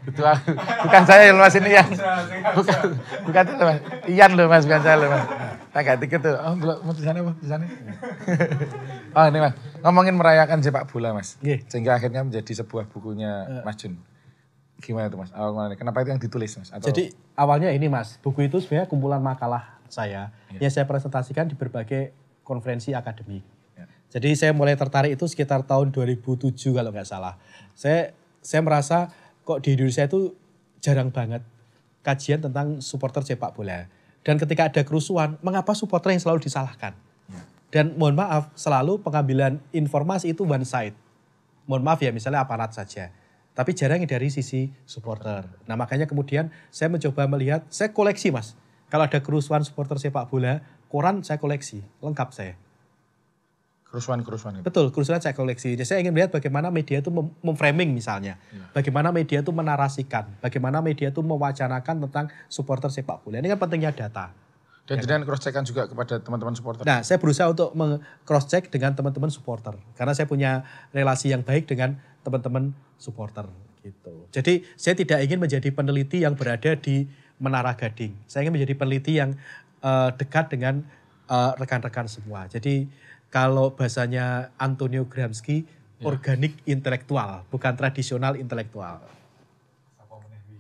Speaker 2: Betul, bukan saya loh Mas ini Ian. Bukan loh Mas. Ian loh Mas, bukan saya loh Mas. Tak ganti gitu. Oh, mau di sana Mas, di sana. Oh ini Mas, ngomongin merayakan sepak bola Mas. Sehingga akhirnya menjadi sebuah bukunya Mas Jun. Gimana tuh Mas? Kenapa itu yang ditulis Mas?
Speaker 1: Jadi awalnya ini Mas, buku itu sebenarnya kumpulan makalah saya yang saya presentasikan di berbagai konferensi akademik. Jadi saya mulai tertarik itu sekitar tahun 2007 kalau nggak salah. Saya merasa kok di Indonesia itu jarang banget kajian tentang supporter sepak bola. Dan ketika ada kerusuhan, mengapa supporter yang selalu disalahkan? Dan mohon maaf, selalu pengambilan informasi itu one side. Mohon maaf ya, misalnya aparat saja. tapi jarang dari sisi supporter. Nah makanya kemudian saya mencoba melihat, saya koleksi Mas. Kalau ada kerusuhan supporter sepak bola, koran saya koleksi, lengkap saya.
Speaker 2: Kerusuhan itu?
Speaker 1: Betul, kerusuhan saya koleksi. Jadi saya ingin melihat bagaimana media itu memframing misalnya. Bagaimana media itu menarasikan, bagaimana media itu mewacanakan tentang supporter sepak bola. Ini kan pentingnya data.
Speaker 2: Dan jangan cross-check juga kepada teman-teman supporter.
Speaker 1: Nah, saya berusaha untuk cross-check dengan teman-teman supporter. Karena saya punya relasi yang baik dengan teman-teman supporter. Gitu. Jadi saya tidak ingin menjadi peneliti yang berada di Menara Gading. Saya ingin menjadi peneliti yang dekat dengan rekan-rekan semua. Jadi kalau bahasanya Antonio Gramsci, organik intelektual, bukan tradisional intelektual.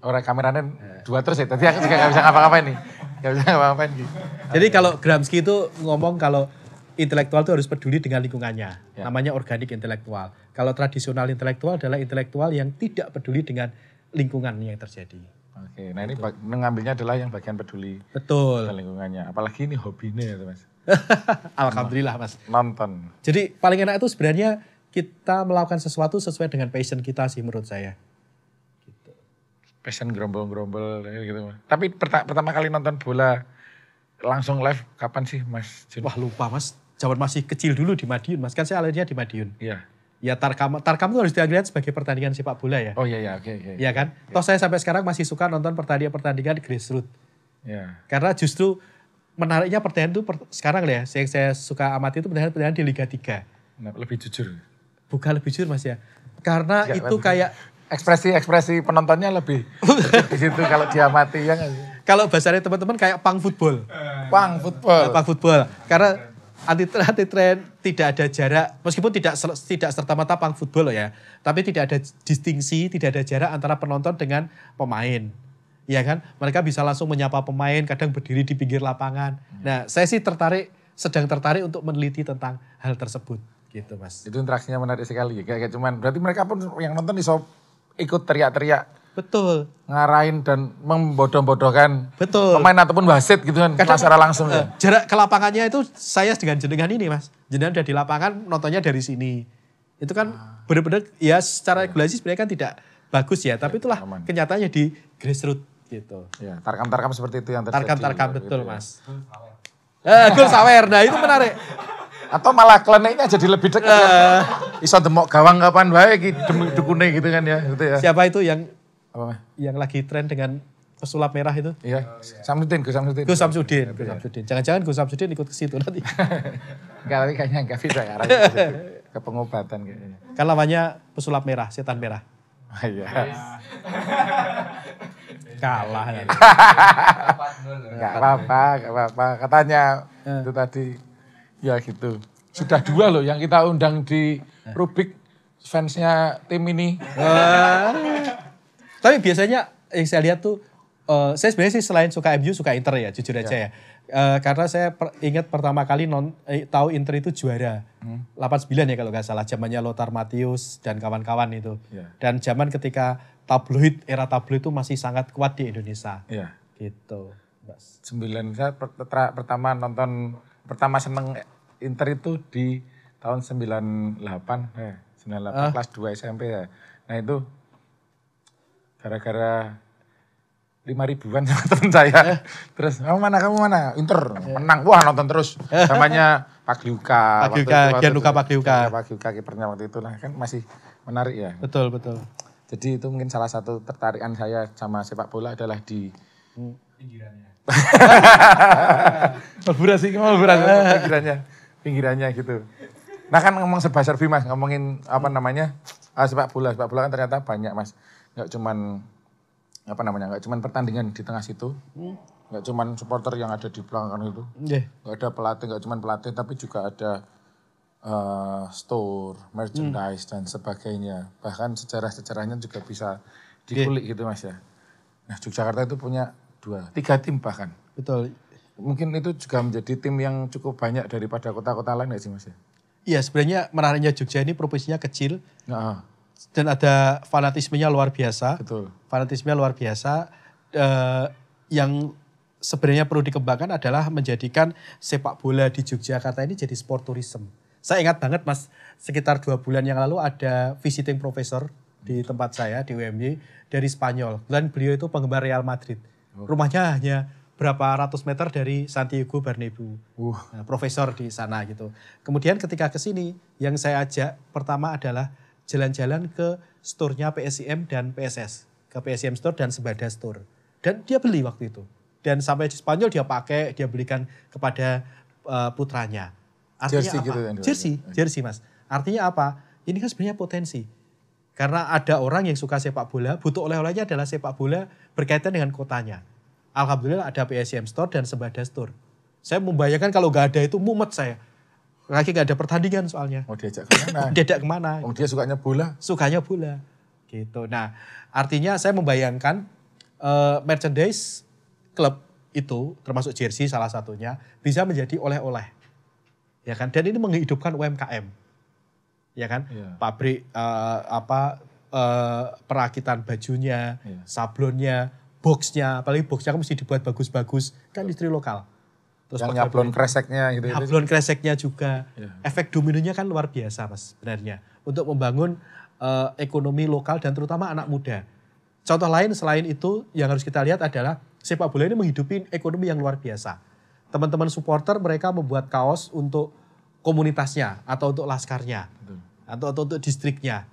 Speaker 2: Orang kameranya dua terus ya, tadi aku juga gak bisa ngapa-ngapain nih. Gak bisa ngapa-ngapain gitu.
Speaker 1: Jadi kalau Gramsci itu ngomong kalau intelektual itu harus peduli dengan lingkungannya. Namanya organik intelektual. Kalau tradisional intelektual adalah intelektual yang tidak peduli dengan lingkungannya yang terjadi.
Speaker 2: Oke, nah ini mengambilnya adalah yang bagian peduli.
Speaker 1: Betul.
Speaker 2: Dengan lingkungannya. Apalagi ini hobinya ya Mas.
Speaker 1: Alhamdulillah Mas.
Speaker 2: Nonton.
Speaker 1: Jadi paling enak itu sebenarnya kita melakukan sesuatu sesuai dengan passion kita sih menurut saya. Gitu.
Speaker 2: Passion gerombol-gerombol gitu Mas. Tapi pertama kali nonton bola langsung live kapan sih Mas Jun?
Speaker 1: Wah lupa Mas. Zaman masih kecil dulu di Madiun Mas. Kan saya lahirnya di Madiun.
Speaker 2: Iya.
Speaker 1: Ya Tarkam itu harus dilihat sebagai pertandingan sepak bola ya.
Speaker 2: Oh iya oke.
Speaker 1: Iya kan? Toh saya sampai sekarang masih suka nonton pertandingan grassroots.
Speaker 2: Iya.
Speaker 1: Karena justru menariknya pertandingan itu sekarang ya, yang saya suka amati itu pertandingan di Liga 3.
Speaker 2: Nah, lebih jujur.
Speaker 1: Bukan lebih jujur Mas ya. Karena itu kayak
Speaker 2: ekspresi penontonnya lebih di situ kalau diamati ya nggak sih?
Speaker 1: Kalau bahasanya teman-teman kayak punk football.
Speaker 2: Punk
Speaker 1: football. Karena anti tren tidak ada jarak, meskipun tidak serta-merta punk football ya, tapi tidak ada distingsi, tidak ada jarak antara penonton dengan pemain. Iya kan? Mereka bisa langsung menyapa pemain, kadang berdiri di pinggir lapangan. Nah, saya sih sedang tertarik untuk meneliti tentang hal tersebut gitu, Mas.
Speaker 2: Itu interaksinya menarik sekali ya. Kayak cuman berarti mereka pun yang nonton bisa ikut teriak-teriak.
Speaker 1: Betul.
Speaker 2: Ngarahin dan membodoh-bodohkan pemain ataupun wasit gitu kan secara langsung ya.
Speaker 1: Jarak ke lapangannya itu saya dengan jenengan ini Mas. Jenengan udah di lapangan nontonnya dari sini. Itu kan benar-benar ya secara regulasi sebenarnya kan tidak bagus ya. Tapi itulah kenyataannya di grassroots gitu.
Speaker 2: Ya, tarkam-tarkam seperti itu yang terjadi.
Speaker 1: Tarkam betul gitu, Mas. Gol sawer, nah itu menarik.
Speaker 2: Atau malah kleneknya jadi lebih dekat. Iso demok gawang kapan wae iki dukune gitu kan ya. Gitu ya.
Speaker 1: Siapa itu yang
Speaker 2: apa?
Speaker 1: Yang lagi tren dengan pesulap merah itu?
Speaker 2: Iya, Gus
Speaker 1: Samsudin. Jangan-jangan Gus Samsudin ikut ke situ nanti.
Speaker 2: Enggak, tapi kayaknya enggak bisa ke arah ke pengobatan kayaknya.
Speaker 1: Kan namanya pesulap merah, setan merah.
Speaker 2: Iya.
Speaker 1: Kalah.
Speaker 2: Enggak apa-apa. Katanya itu tadi ya gitu. Sudah 2 loh yang kita undang di Rubik fansnya tim ini.
Speaker 1: Tapi biasanya yang saya lihat tuh, saya sebenarnya sih selain suka MU, suka Inter ya, jujur aja ya. Karena saya ingat pertama kali tahu Inter itu juara. 89 ya kalau nggak salah, zamannya Lothar Matthäus dan kawan-kawan itu. Yeah. Dan zaman ketika era tabloid itu masih sangat kuat di Indonesia.
Speaker 2: Iya.
Speaker 1: Gitu.
Speaker 2: Mas. 9, saya pertama seneng Inter itu di tahun 98 kelas 2 SMP ya. Nah itu gara-gara 5.000-an sama temen saya. Terus, kamu mana? Inter, menang. Wah nonton terus. Namanya Pagliuca.
Speaker 1: Gianluca Pagliuca.
Speaker 2: Pagliuca kipernya waktu itu lah. Kan masih menarik ya.
Speaker 1: Betul.
Speaker 2: Jadi itu mungkin salah satu tertarikan saya sama sepak bola adalah di pinggirannya. Pinggirannya gitu. Nah kan ngomong serba-serbi Mas, ngomongin apa namanya sepak bola kan ternyata banyak Mas. Nggak cuman pertandingan di tengah situ, nggak cuman supporter yang ada di belakang itu, nggak ada pelatih, nggak cuman pelatih, tapi juga ada store, merchandise dan sebagainya. Bahkan sejarahnya juga bisa dikulik gitu Mas ya. Nah Yogyakarta itu punya 3 tim bahkan.
Speaker 1: Betul.
Speaker 2: Mungkin itu juga menjadi tim yang cukup banyak daripada kota-kota lain nggak sih Mas ya?
Speaker 1: Iya sebenarnya menariknya Jogja ini provinsinya kecil. Dan ada fanatismenya luar biasa.
Speaker 2: Betul.
Speaker 1: Fanatismenya luar biasa. Yang sebenarnya perlu dikembangkan adalah menjadikan sepak bola di Yogyakarta ini jadi sport tourism. Saya ingat banget Mas, sekitar 2 bulan yang lalu ada visiting professor di tempat saya di UMY dari Spanyol. Dan beliau itu penggemar Real Madrid. Rumahnya hanya berapa ratus meter dari Santiago Bernabeu. Nah, profesor di sana gitu. Kemudian ketika ke sini yang saya ajak pertama adalah jalan-jalan ke store-nya PSIM dan PSS. Ke PSIM Store dan Sebada Store. Dan dia beli waktu itu. Dan sampai di Spanyol dia pakai, dia belikan kepada putranya. Artinya
Speaker 2: jersey
Speaker 1: apa?
Speaker 2: gitu kan?
Speaker 1: Jersey Mas. Artinya apa? Ini kan sebenarnya potensi. Karena ada orang yang suka sepak bola, butuh oleh-olehnya adalah sepak bola berkaitan dengan kotanya. Alhamdulillah ada PSIM Store dan Sebada Store. Saya membayangkan kalau nggak ada itu mumet saya. Lagi nggak ada pertandingan soalnya.
Speaker 2: Mau diajak kemana?
Speaker 1: Diajak kemana?
Speaker 2: Oh, dia sukanya bola?
Speaker 1: Sukanya bola. Gitu. Nah, artinya saya membayangkan merchandise klub itu, termasuk jersey salah satunya, bisa menjadi oleh-oleh. Ya kan? Dan ini menghidupkan UMKM. Ya kan? Yeah. Pabrik perakitan bajunya, sablonnya, boxnya, apalagi boxnya kan mesti dibuat bagus-bagus, kan industri lokal.
Speaker 2: Terus yang nyablon kreseknya gitu.
Speaker 1: Nyablon kreseknya juga. Efek dominonya kan luar biasa Mas sebenarnya. Untuk membangun ekonomi lokal dan terutama anak muda. Contoh lain selain itu yang harus kita lihat adalah sepak bola ini menghidupi ekonomi yang luar biasa. Teman-teman supporter mereka membuat kaos untuk komunitasnya atau untuk laskarnya. Atau untuk distriknya.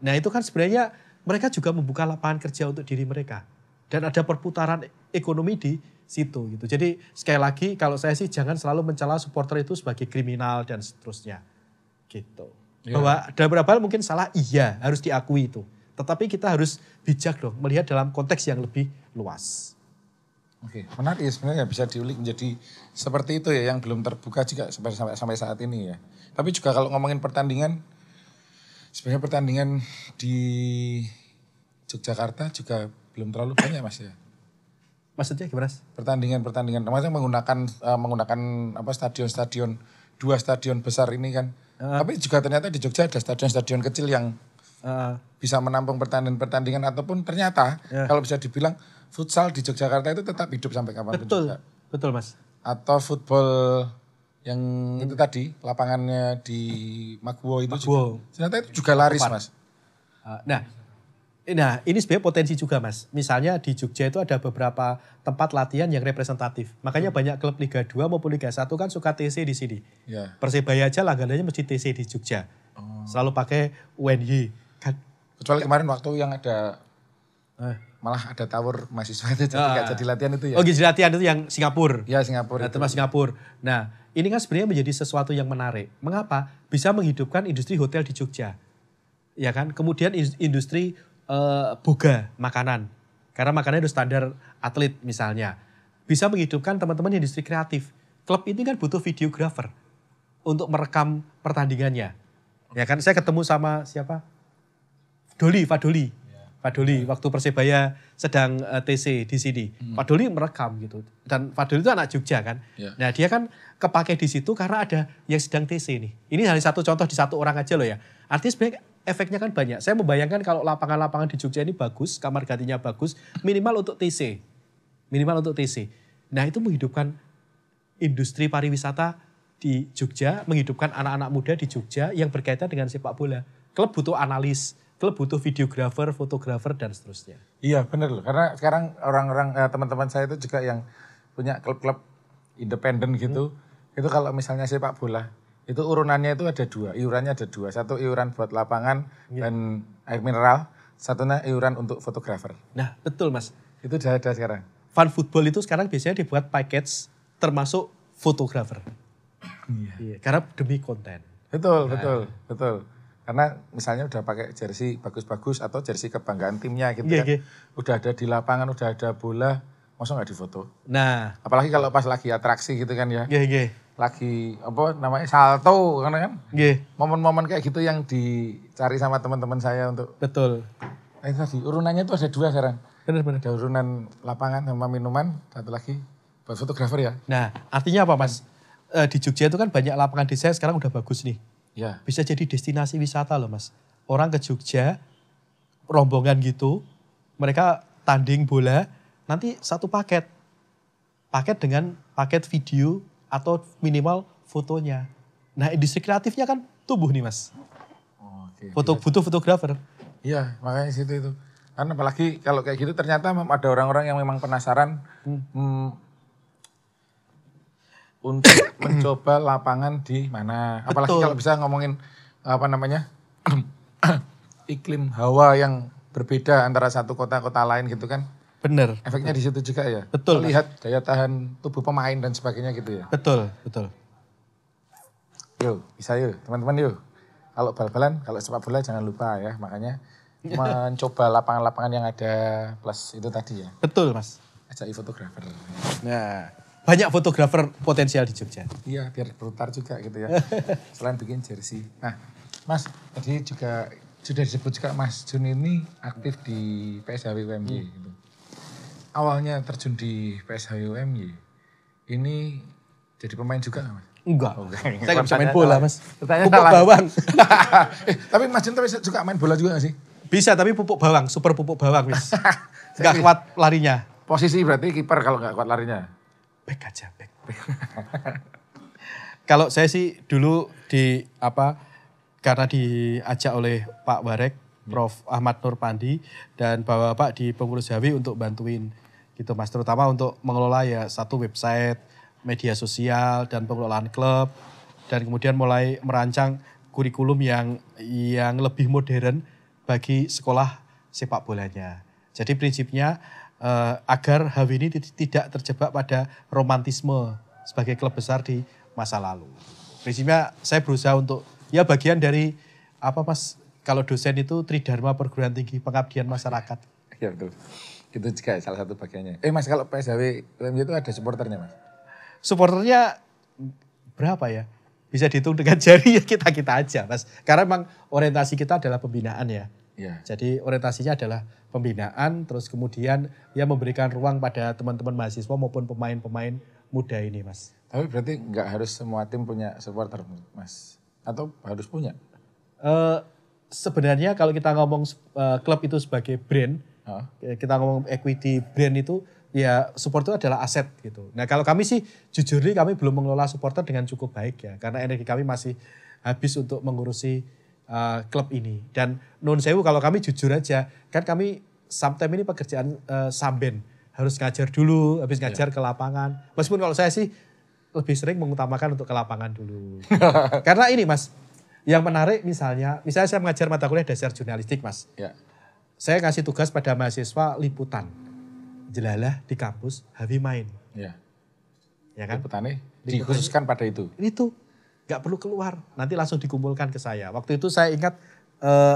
Speaker 1: Nah itu kan sebenarnya mereka juga membuka lapangan kerja untuk diri mereka. Dan ada perputaran ekonomi di situ gitu. Jadi sekali lagi kalau saya sih jangan selalu mencela supporter itu sebagai kriminal dan seterusnya. Gitu. Bahwa ada beberapa hal mungkin salah, iya harus diakui itu. Tetapi kita harus bijak dong melihat dalam konteks yang lebih luas.
Speaker 2: Oke, menarik sebenarnya bisa diulik menjadi seperti itu ya yang belum terbuka juga sampai saat ini ya. Tapi juga kalau ngomongin pertandingan, sebenarnya pertandingan di Yogyakarta juga belum terlalu banyak Mas ya.
Speaker 1: Maksudnya gimana?
Speaker 2: Pertandingan, maksudnya menggunakan stadion-stadion, 2 stadion besar ini kan. Tapi juga ternyata di Jogja ada stadion-stadion kecil yang bisa menampung pertandingan ataupun ternyata kalau bisa dibilang futsal di Yogyakarta itu tetap hidup sampai kapanpun juga. Betul Mas. Atau football yang itu tadi lapangannya di Maguwo itu juga, ternyata itu juga laris Mas.
Speaker 1: Nah ini sebenarnya potensi juga Mas. Misalnya di Jogja itu ada beberapa tempat latihan yang representatif. Makanya banyak klub Liga 2 maupun Liga 1 kan suka TC di sini. Persebaya aja langganannya mesti TC di Jogja. Selalu pakai UNY. Kan?
Speaker 2: Kecuali kemarin waktu yang ada malah ada tower mahasiswa itu jadi jadi latihan itu ya.
Speaker 1: Oh jadi latihan itu yang Singapura.
Speaker 2: Ya Singapura.
Speaker 1: Termasuk Singapura. Nah ini kan sebenarnya menjadi sesuatu yang menarik. Mengapa? Bisa menghidupkan industri hotel di Jogja. Ya kan? Kemudian industri boga makanan. Karena makanannya itu standar atlet misalnya. Bisa menghidupkan teman-teman industri kreatif. Klub ini kan butuh videographer untuk merekam pertandingannya. Ya kan saya ketemu sama siapa? Fadoli waktu Persebaya sedang TC di sini. Fadoli merekam gitu. Dan Fadoli itu anak Jogja kan. Nah dia kan kepake di situ karena ada yang sedang TC nih. Ini hanya satu contoh di satu orang aja loh ya. Artinya sebenarnya efeknya kan banyak. Saya membayangkan kalau lapangan-lapangan di Jogja ini bagus, kamar gantinya bagus, minimal untuk TC. Nah itu menghidupkan industri pariwisata di Jogja, menghidupkan anak-anak muda di Jogja yang berkaitan dengan sepak bola. Klub butuh analis, klub butuh videographer, fotografer, dan seterusnya.
Speaker 2: Iya benar loh, karena sekarang orang-orang teman-teman saya itu juga yang punya klub-klub independen gitu, itu kalau misalnya sepak bola, itu urunannya itu ada 2, iurannya ada 2. Satu iuran buat lapangan dan air mineral, satunya iuran untuk fotografer.
Speaker 1: Nah betul Mas.
Speaker 2: Itu udah ada sekarang.
Speaker 1: Fun football itu sekarang biasanya dibuat package termasuk fotografer. Iya. Karena demi konten.
Speaker 2: Betul. Karena misalnya udah pakai jersey bagus-bagus atau jersey kebanggaan timnya gitu kan. Udah ada di lapangan, udah ada bola, masa nggak difoto?
Speaker 1: Nah.
Speaker 2: Apalagi kalau pas lagi atraksi gitu kan ya. Lagi salto kan. Momen-momen kayak gitu yang dicari sama teman-teman saya untuk.
Speaker 1: Betul.
Speaker 2: Tadi urunannya itu ada 2 sekarang.
Speaker 1: Benar.
Speaker 2: Ada urunan lapangan sama minuman, satu lagi buat fotografer ya.
Speaker 1: Nah artinya apa Mas? Di Jogja itu kan banyak lapangan desa sekarang udah bagus nih.
Speaker 2: Ya.
Speaker 1: Bisa jadi destinasi wisata loh Mas. Orang ke Jogja, rombongan gitu, mereka tanding bola, nanti satu paket. Paket dengan paket video atau minimal fotonya. Nah industri kreatifnya kan tumbuh nih Mas. Butuh fotografer.
Speaker 2: Iya, makanya situ itu. Karena apalagi kalau kayak gitu ternyata ada orang-orang yang memang penasaran untuk mencoba lapangan di mana. Apalagi kalau bisa ngomongin iklim hawa yang berbeda antara satu kota-kota lain gitu kan.
Speaker 1: Bener.
Speaker 2: Efeknya di situ juga ya.
Speaker 1: Betul.
Speaker 2: Melihat daya tahan tubuh pemain dan sebagainya gitu ya.
Speaker 1: Betul.
Speaker 2: Yuk, bisa yuk, teman-teman yuk. Kalau bal-balan, kalau sepak bola jangan lupa ya. Makanya mencoba lapangan-lapangan yang ada plus itu tadi ya.
Speaker 1: Betul, Mas.
Speaker 2: Ajak fotografer.
Speaker 1: Nah, banyak fotografer potensial di Jogja.
Speaker 2: Iya, biar berputar juga gitu ya. Selain bikin jersey. Nah, Mas, tadi juga sudah disebut juga Mas Jun ini aktif di PSHW UMY gitu. Awalnya terjun di PSHW UMY, ini jadi pemain juga nggak Mas?
Speaker 1: Enggak. Saya nggak bisa main
Speaker 2: bola,
Speaker 1: Mas. Pupuk bawang.
Speaker 2: Tapi Mas Jun suka main bola juga nggak sih?
Speaker 1: Bisa, tapi pupuk bawang, super pupuk bawang, Mas. Nggak kuat larinya.
Speaker 2: Posisi berarti kiper kalau nggak kuat larinya?
Speaker 1: Back aja, back. Kalau saya sih dulu karena diajak oleh Pak Warek, Prof. Ahmad Nur Pandi, dan Bapak di pengurus HW untuk bantuin gitu Mas. Terutama untuk mengelola ya satu website, media sosial, dan pengelolaan klub. Dan kemudian mulai merancang kurikulum yang lebih modern bagi sekolah sepak bolanya. Jadi prinsipnya agar HW ini tidak terjebak pada romantisme sebagai klub besar di masa lalu. Prinsipnya saya berusaha untuk ya bagian dari Mas, kalau dosen itu Tridharma Perguruan Tinggi Pengabdian Masyarakat.
Speaker 2: Iya betul. Itu juga salah satu bagiannya. Mas kalau PSHW UMY itu ada supporternya Mas?
Speaker 1: Supporternya berapa ya? Bisa dihitung dengan jari ya kita aja Mas. Karena memang orientasi kita adalah pembinaan ya.
Speaker 2: Iya.
Speaker 1: Jadi orientasinya adalah pembinaan, terus kemudian ya memberikan ruang pada teman-teman mahasiswa maupun pemain-pemain muda ini Mas.
Speaker 2: Tapi berarti nggak harus semua tim punya supporter Mas? Atau harus punya?
Speaker 1: Sebenarnya kalau kita ngomong klub itu sebagai brand, kita ngomong equity brand itu ya supporter adalah aset gitu. Nah kalau kami sih jujur nih kami belum mengelola supporter dengan cukup baik ya. Karena energi kami masih habis untuk mengurusi klub ini. Dan nun sewu kalau kami jujur aja, kan kami sometimes ini pekerjaan samben. Harus ngajar dulu, habis ngajar ke lapangan. Meskipun kalau saya sih lebih sering mengutamakan untuk ke lapangan dulu. Karena ini Mas, yang menarik misalnya saya mengajar mata kuliah dasar jurnalistik Mas.
Speaker 2: Ya.
Speaker 1: Saya ngasih tugas pada mahasiswa liputan. Jelalah di kampus, HW main.
Speaker 2: Ya.
Speaker 1: Ya kan?
Speaker 2: Liputannya dikhususkan pada itu?
Speaker 1: Itu. Gak perlu keluar, nanti langsung dikumpulkan ke saya. Waktu itu saya ingat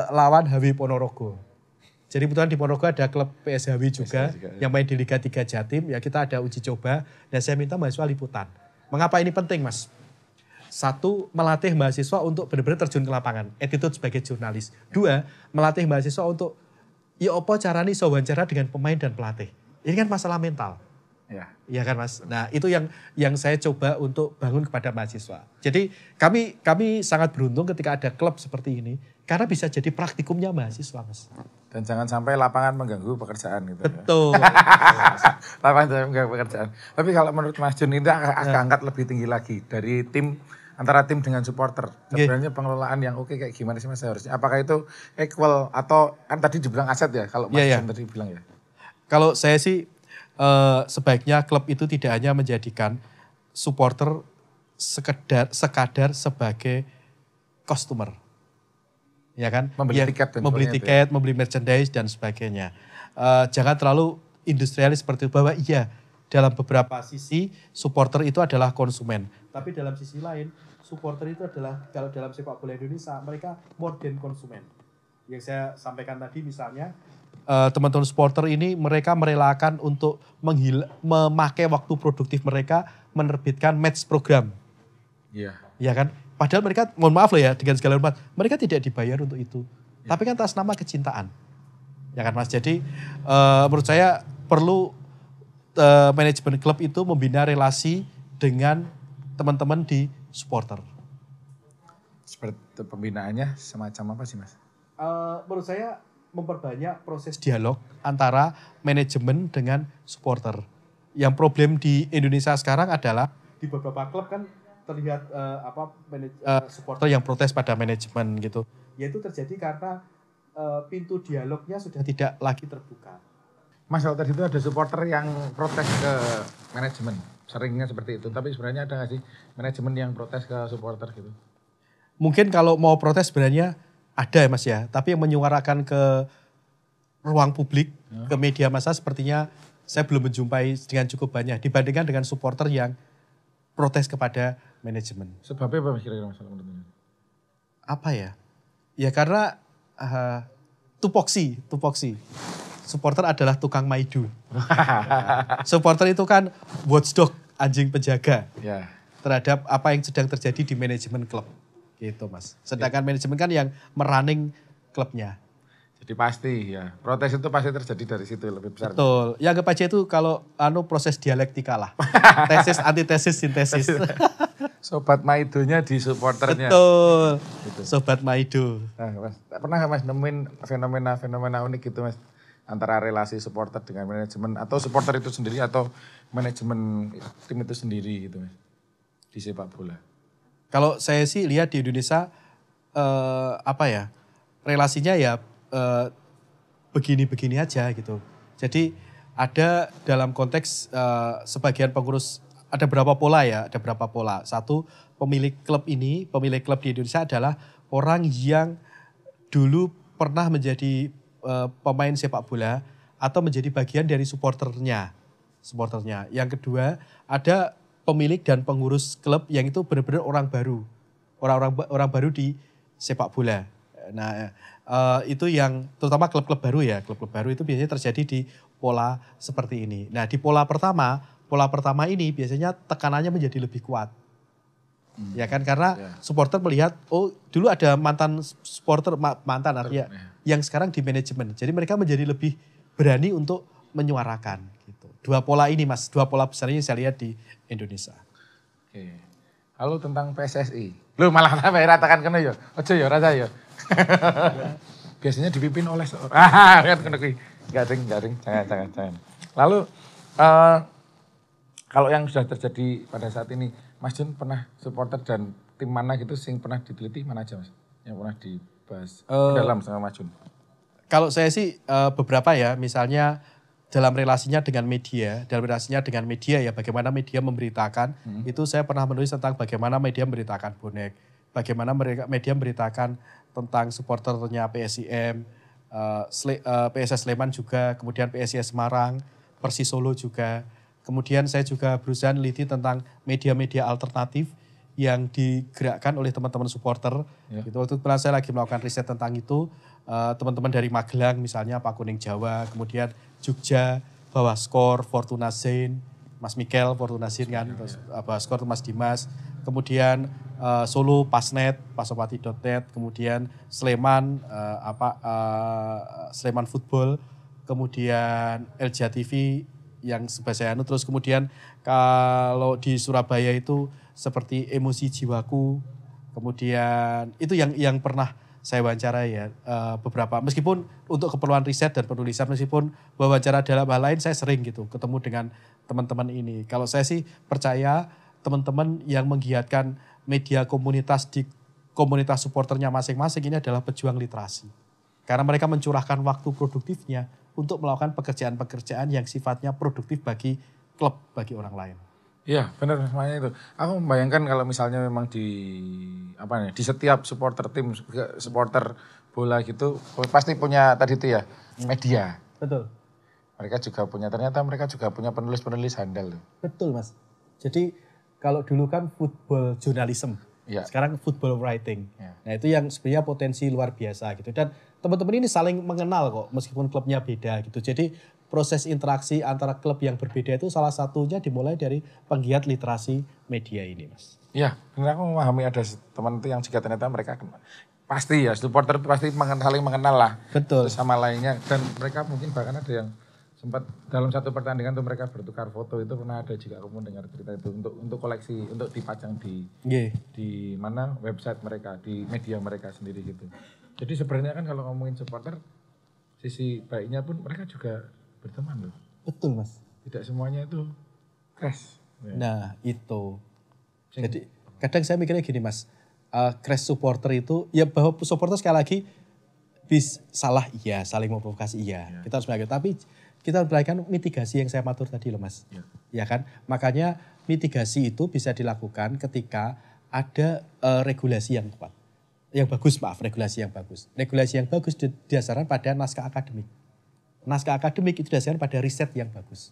Speaker 1: lawan HW Ponorogo. Jadi kebetulan di Ponorogo ada klub PSHW juga yang main di Liga 3 Jatim. Ya kita ada uji coba dan saya minta mahasiswa liputan. Mengapa ini penting Mas? Satu, melatih mahasiswa untuk benar-benar terjun ke lapangan. Attitude sebagai jurnalis. Dua, melatih mahasiswa untuk ya apa caranya iso wawancara dengan pemain dan pelatih. Ini kan masalah mental.
Speaker 2: Ya.
Speaker 1: Iya kan Mas. Nah itu yang saya coba untuk bangun kepada mahasiswa. Jadi kami sangat beruntung ketika ada klub seperti ini. Karena bisa jadi praktikumnya mahasiswa Mas.
Speaker 2: Dan jangan sampai lapangan mengganggu pekerjaan gitu.
Speaker 1: Betul.
Speaker 2: Lapangan jangan mengganggu pekerjaan. Tapi kalau menurut Mas Jun ini angkat lebih tinggi lagi. Dari tim, antara tim dengan supporter. Sebenarnya pengelolaan yang oke kayak gimana sih Mas harusnya? Apakah itu equal atau kan tadi dibilang aset ya? Kalau Mas Jun tadi bilang ya.
Speaker 1: Kalau saya sih sebaiknya klub itu tidak hanya menjadikan supporter sekadar sebagai customer. Ya kan?
Speaker 2: Membeli tiket.
Speaker 1: Membeli tiket, membeli merchandise dan sebagainya. Jangan terlalu industrialis seperti itu. Bahwa iya, dalam beberapa sisi supporter itu adalah konsumen. Tapi dalam sisi lain, supporter itu adalah, kalau dalam sepak bola Indonesia, mereka more than konsumen. Yang saya sampaikan tadi misalnya, teman-teman supporter ini mereka merelakan untuk memakai waktu produktif mereka menerbitkan match program.
Speaker 2: Iya.
Speaker 1: Ya kan? Padahal mereka, mohon maaf loh ya, dengan segala hormat, mereka tidak dibayar untuk itu. Ya. Tapi kan atas nama kecintaan. Ya kan Mas? Jadi menurut saya perlu manajemen klub itu membina relasi dengan teman-teman di supporter.
Speaker 2: Seperti pembinaannya semacam apa sih Mas?
Speaker 1: Menurut saya memperbanyak proses dialog antara manajemen dengan supporter. Yang problem di Indonesia sekarang adalah di beberapa klub kan terlihat supporter yang protes pada manajemen gitu. Yaitu terjadi karena pintu dialognya sudah tidak lagi terbuka.
Speaker 2: Mas, kalau tadi itu ada supporter yang protes ke manajemen, seringnya seperti itu. Tapi sebenarnya ada nggak sih manajemen yang protes ke supporter gitu?
Speaker 1: Mungkin kalau mau protes sebenarnya ada ya Mas ya. Tapi yang menyuarakan ke ruang publik, ke media massa sepertinya saya belum menjumpai dengan cukup banyak. Dibandingkan dengan supporter yang protes kepada manajemen.
Speaker 2: Sebabnya apa Mas kira-kira masalah menurutnya?
Speaker 1: Apa ya? Ya karena tupoksi. Supporter adalah tukang maidu. Supporter itu kan watchdog, anjing penjaga terhadap apa yang sedang terjadi di manajemen klub. Gitu Mas. Sedangkan manajemen kan yang merunning klubnya.
Speaker 2: Jadi pasti ya, protes itu pasti terjadi dari situ lebih besar.
Speaker 1: Betul. Ya anggap aja itu kalau proses dialektika lah. Tesis, antitesis, sintesis.
Speaker 2: Sobat maidonya di supporternya.
Speaker 1: Betul. Gitu. Sobat maido.
Speaker 2: Nah, Mas, pernah nggak Mas nemuin fenomena unik gitu Mas? Antara relasi supporter dengan manajemen atau supporter itu sendiri atau manajemen tim itu sendiri gitu Mas? Di sepak bola.
Speaker 1: Kalau saya sih lihat di Indonesia relasinya ya begini-begini aja gitu. Jadi ada dalam konteks sebagian pengurus, ada berapa pola. Satu, pemilik klub di Indonesia adalah orang yang dulu pernah menjadi pemain sepak bola atau menjadi bagian dari supporternya. Yang kedua, ada pemilik dan pengurus klub yang itu benar-benar orang baru. Orang baru di sepak bola. Nah, itu yang terutama klub-klub baru ya. Klub-klub baru itu biasanya terjadi di pola seperti ini. Nah, di pola pertama ini biasanya tekanannya menjadi lebih kuat. Ya kan, karena supporter melihat dulu ada mantan supporter artinya yang sekarang di manajemen. Jadi mereka menjadi lebih berani untuk menyuarakan gitu. Dua pola ini Mas, dua pola besar ini saya lihat di Indonesia.
Speaker 2: Oke. Lalu tentang PSSI. Lu malah kenapa ya ratakan kena ya? Ojo ya rasa ya. Biasanya dipimpin oleh seorang. Kan kena kuwi. Garing. Jangan. Lalu kalau yang sudah terjadi pada saat ini, Mas Jun pernah supporter dan tim mana gitu sing pernah diteliti mana aja Mas? Yang pernah dibahas dalam sama Mas Jun?
Speaker 1: Kalau saya sih beberapa ya, misalnya dalam relasinya dengan media ya bagaimana media memberitakan, itu saya pernah menulis tentang bagaimana media memberitakan bonek, bagaimana media memberitakan tentang supporternya PSIM, PSS Sleman juga, kemudian PSIS Semarang, Persis Solo juga. Kemudian saya juga berusaha meneliti tentang media-media alternatif yang digerakkan oleh teman-teman supporter. Gitu. Waktu itu saya lagi melakukan riset tentang itu, teman-teman dari Magelang misalnya Pak Kuning Jawa, kemudian Jogja, Bawah Skor, Fortuna Zain, Mas Mikel, Fortuna Zain kan, terus Bawah Skor Mas Dimas, kemudian Solo Pasnet, pasopati.net, kemudian Sleman, Sleman Football, kemudian LJ TV yang sebahasa anu, terus kemudian kalau di Surabaya itu seperti Emosi Jiwaku, kemudian itu yang pernah saya wawancara ya beberapa, meskipun untuk keperluan riset dan penulisan, meskipun wawancara dalam hal lain saya sering gitu ketemu dengan teman-teman ini. Kalau saya sih percaya teman-teman yang menggiatkan media komunitas di komunitas supporternya masing-masing ini adalah pejuang literasi. Karena mereka mencurahkan waktu produktifnya untuk melakukan pekerjaan-pekerjaan yang sifatnya produktif bagi klub, bagi orang lain.
Speaker 2: Iya, benar semuanya itu. Aku membayangkan kalau misalnya memang di setiap supporter tim, supporter bola gitu pasti punya tadi itu ya, media.
Speaker 1: Betul.
Speaker 2: Ternyata mereka juga punya penulis-penulis handal.
Speaker 1: Betul, Mas. Jadi kalau dulu kan football journalism, sekarang football writing. Nah, itu yang sebenarnya potensi luar biasa gitu. Dan teman-teman ini saling mengenal kok meskipun klubnya beda gitu. Jadi proses interaksi antara klub yang berbeda itu salah satunya dimulai dari penggiat literasi media ini, Mas.
Speaker 2: Iya, benar, aku memahami ada teman itu yang jika ternyata mereka pasti ya supporter pasti saling mengenal lah.
Speaker 1: Betul.
Speaker 2: Sama lainnya, dan mereka mungkin bahkan ada yang sempat dalam satu pertandingan tuh mereka bertukar foto, itu pernah ada juga aku mendengar cerita itu untuk koleksi, untuk dipajang di mana website mereka, di media mereka sendiri gitu. Jadi sebenarnya kan kalau ngomongin supporter, sisi baiknya pun mereka juga berteman loh.
Speaker 1: Betul, Mas.
Speaker 2: Tidak semuanya itu crash.
Speaker 1: Nah itu. Jadi kadang saya mikirnya gini, Mas, crash supporter itu ya, bahwa supporter sekali lagi salah iya, saling memprovokasi iya. Kita harus melakukan, tapi kita berikan mitigasi yang saya matur tadi loh Mas. Ya kan? Makanya mitigasi itu bisa dilakukan ketika ada regulasi yang kuat. Yang bagus, regulasi yang bagus. Regulasi yang bagus didasarkan pada naskah akademik. Naskah akademik itu didasarkan pada riset yang bagus.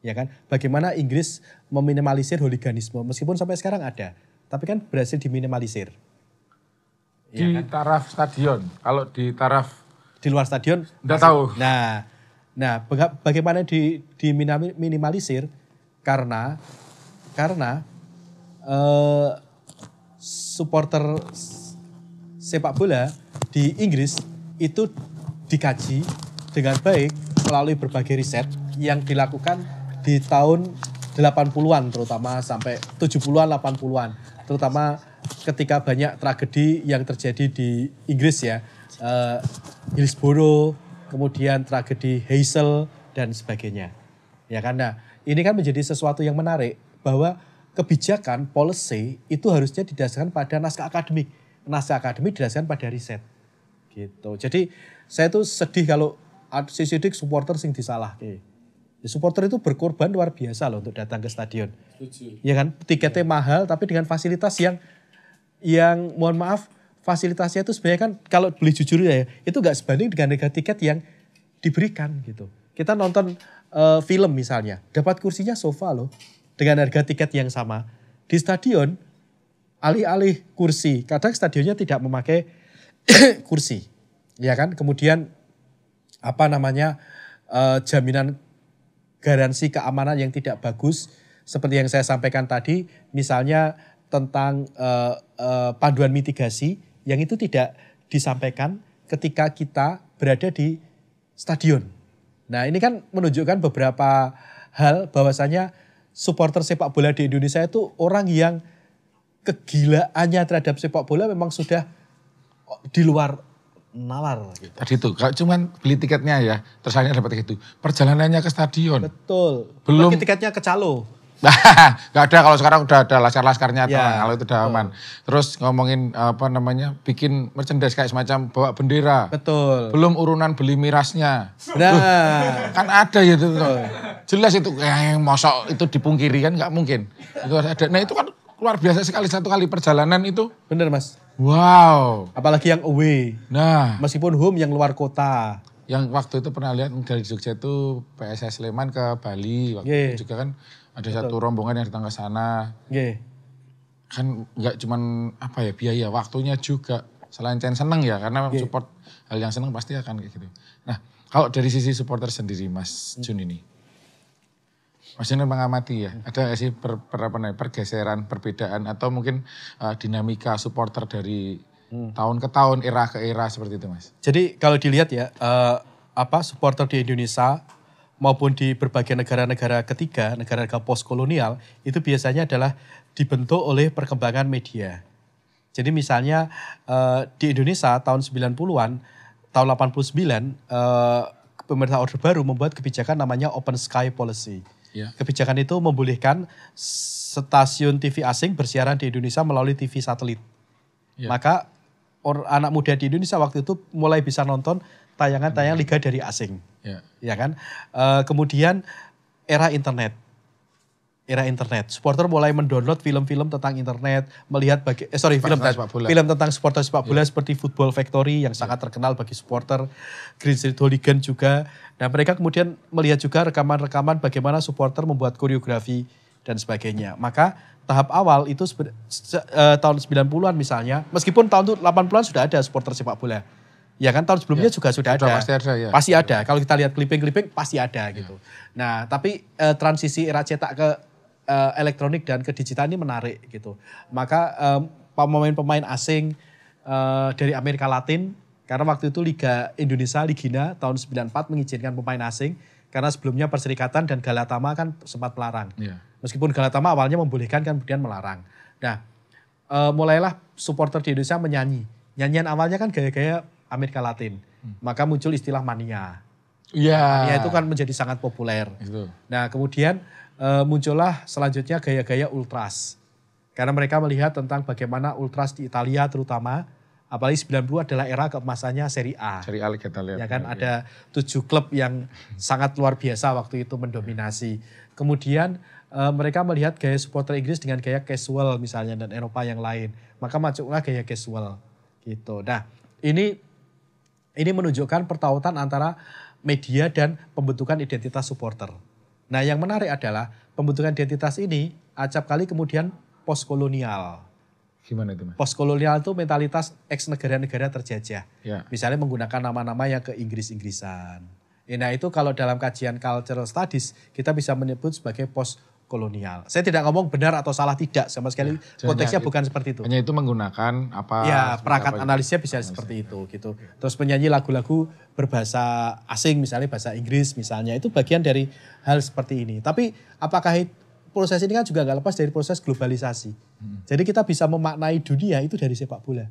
Speaker 1: Ya kan? Bagaimana Inggris meminimalisir hooliganisme meskipun sampai sekarang ada, tapi kan berhasil diminimalisir.
Speaker 2: Di ya kan? Taraf stadion, kalau di taraf
Speaker 1: di luar stadion
Speaker 2: enggak tahu.
Speaker 1: Nah, bagaimana diminimalisir karena supporter sepak bola di Inggris itu dikaji dengan baik melalui berbagai riset yang dilakukan di tahun 80-an terutama sampai 70-an 80-an, terutama ketika banyak tragedi yang terjadi di Inggris ya, Hillsborough, kemudian tragedi Heysel dan sebagainya. Ya karena ini kan menjadi sesuatu yang menarik bahwa kebijakan policy itu harusnya didasarkan pada naskah akademik. Naskah akademik didasarkan pada riset. Gitu. Jadi saya tuh sedih kalau sidik supporter sing disalah. Ya, supporter itu berkorban luar biasa loh untuk datang ke stadion.
Speaker 2: Setuju.
Speaker 1: Ya kan, tiketnya mahal tapi dengan fasilitas yang mohon maaf, fasilitasnya itu sebenarnya kan kalau beli jujur ya, itu gak sebanding dengan harga tiket yang diberikan gitu. Kita nonton film misalnya, dapat kursinya sofa loh, dengan harga tiket yang sama. Di stadion, alih-alih kursi, kadang stadionnya tidak memakai kursi. Ya kan, kemudian jaminan garansi keamanan yang tidak bagus, seperti yang saya sampaikan tadi, misalnya tentang panduan mitigasi yang itu tidak disampaikan ketika kita berada di stadion. Nah ini kan menunjukkan beberapa hal bahwasanya supporter sepak bola di Indonesia itu orang yang kegilaannya terhadap sepak bola memang sudah di luar nalar. Gitu.
Speaker 2: Tadi itu, kalau cuman beli tiketnya ya, terus akhirnya dapat tiket itu. Perjalanannya ke stadion.
Speaker 1: Betul.
Speaker 2: Belum.
Speaker 1: Tiketnya ke calo.
Speaker 2: Gak ada, kalau sekarang udah ada laskar-laskarnya,
Speaker 1: ya,
Speaker 2: kalau itu udah aman. Terus ngomongin bikin merchandise kayak semacam bawa bendera.
Speaker 1: Betul.
Speaker 2: Belum urunan beli mirasnya.
Speaker 1: Nah.
Speaker 2: Kan ada ya itu. Jelas itu, yang mosok itu dipungkiri kan gak mungkin. Itu ada. Nah itu kan luar biasa sekali, satu kali perjalanan itu.
Speaker 1: Bener Mas.
Speaker 2: Wow.
Speaker 1: Apalagi yang away.
Speaker 2: Nah.
Speaker 1: Meskipun home yang luar kota.
Speaker 2: Yang waktu itu pernah lihat dari Jogja itu PSS Sleman ke Bali. Waktu itu juga kan ada satu rombongan yang datang ke sana. Kan nggak cuman biaya, waktunya juga. Selain seneng ya, karena support hal yang seneng pasti akan kayak gitu. Nah, kalau dari sisi supporter sendiri Mas Jun ini. Mas Jun mengamati ya, ada nggak sih pergeseran, perbedaan atau mungkin dinamika supporter dari tahun ke tahun, era ke era seperti itu Mas?
Speaker 1: Jadi kalau dilihat ya, supporter di Indonesia maupun di berbagai negara-negara ketiga, negara-negara postkolonial, itu biasanya adalah dibentuk oleh perkembangan media. Jadi misalnya di Indonesia tahun 90-an, tahun 89, pemerintah Orde Baru membuat kebijakan namanya Open Sky Policy. Ya. Kebijakan itu membolehkan stasiun TV asing bersiaran di Indonesia melalui TV satelit. Ya. Maka anak muda di Indonesia waktu itu mulai bisa nonton tayangan-tayangan liga dari asing. Ya kan? Kemudian era internet. Supporter mulai mendownload film-film tentang internet, melihat film tentang supporter sepak bola seperti Football Factory yang sangat terkenal bagi supporter, Green Street Hooligan juga. Nah, mereka kemudian melihat juga rekaman-rekaman bagaimana supporter membuat koreografi dan sebagainya. Maka tahap awal itu tahun 90-an misalnya, meskipun tahun 80-an sudah ada supporter sepak bola. Ya kan tahun sebelumnya juga sudah ada.
Speaker 2: Pasti ada ya.
Speaker 1: Pasti ada. Kalau kita lihat clipping pasti ada gitu. Nah, tapi transisi era cetak ke elektronik dan ke digital ini menarik gitu. Maka pemain-pemain asing dari Amerika Latin, karena waktu itu Liga Indonesia, Ligina tahun 94 mengizinkan pemain asing, karena sebelumnya Perserikatan dan Galatama kan sempat melarang. Meskipun Galatama awalnya membolehkan kan kemudian melarang. Nah, mulailah supporter di Indonesia menyanyi. Nyanyian awalnya kan gaya-gaya Amerika Latin. Maka muncul istilah mania. Mania itu kan menjadi sangat populer. Nah, kemudian muncullah selanjutnya gaya-gaya ultras. Karena mereka melihat tentang bagaimana ultras di Italia terutama Apalagi 90 adalah era keemasannya Serie A.
Speaker 2: Serie A kita lihat.
Speaker 1: Ya kan, ada 7 klub yang sangat luar biasa waktu itu mendominasi. Kemudian mereka melihat gaya supporter Inggris dengan gaya casual misalnya dan Eropa yang lain. Maka masuklah gaya casual gitu. Nah, ini menunjukkan pertautan antara media dan pembentukan identitas supporter. Nah, yang menarik adalah pembentukan identitas ini acap kali kemudian postkolonial.
Speaker 2: Gimana itu, Mas?
Speaker 1: Postkolonial itu mentalitas ex negara-negara terjajah.
Speaker 2: Ya.
Speaker 1: Misalnya menggunakan nama-nama yang ke Inggris-Inggrisan. Nah, itu kalau dalam kajian cultural studies kita bisa menyebut sebagai postkolonial. Saya tidak ngomong benar atau salah, tidak sama sekali, konteksnya bukan seperti itu.
Speaker 2: Hanya itu menggunakan apa?
Speaker 1: Ya, perangkat analisnya bisa seperti itu gitu. Terus penyanyi lagu-lagu berbahasa asing misalnya bahasa Inggris misalnya, itu bagian dari hal seperti ini. Tapi apakah proses ini kan juga nggak lepas dari proses globalisasi. Jadi kita bisa memaknai dunia itu dari sepak bola.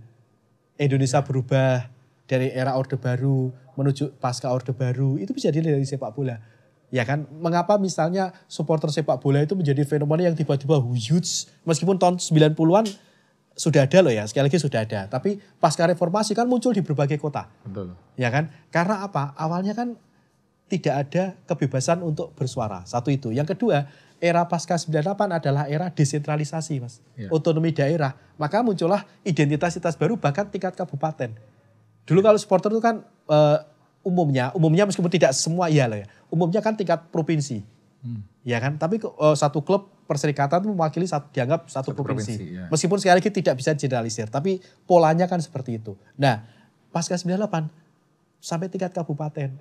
Speaker 1: Indonesia berubah dari era Orde Baru menuju pasca Orde Baru, itu bisa dilihat dari sepak bola. Ya kan, mengapa misalnya supporter sepak bola itu menjadi fenomena yang tiba-tiba huge, meskipun tahun 90-an sudah ada loh ya, sekali lagi sudah ada. Tapi pasca reformasi kan muncul di berbagai kota.
Speaker 2: Betul.
Speaker 1: Ya kan, karena apa? Awalnya kan tidak ada kebebasan untuk bersuara. Satu itu. Yang kedua, era pasca 98 adalah era desentralisasi, Mas. Ya. Otonomi daerah. Maka muncullah identitas baru bahkan tingkat kabupaten. Dulu kalau supporter itu kan umumnya meskipun tidak semua iya lah ya. Umumnya kan tingkat provinsi. Ya kan? Tapi satu klub perserikatan itu mewakili dianggap satu provinsi. Ya. Meskipun sekali lagi tidak bisa generalisir, tapi polanya kan seperti itu. Nah, pasca 98 sampai tingkat kabupaten.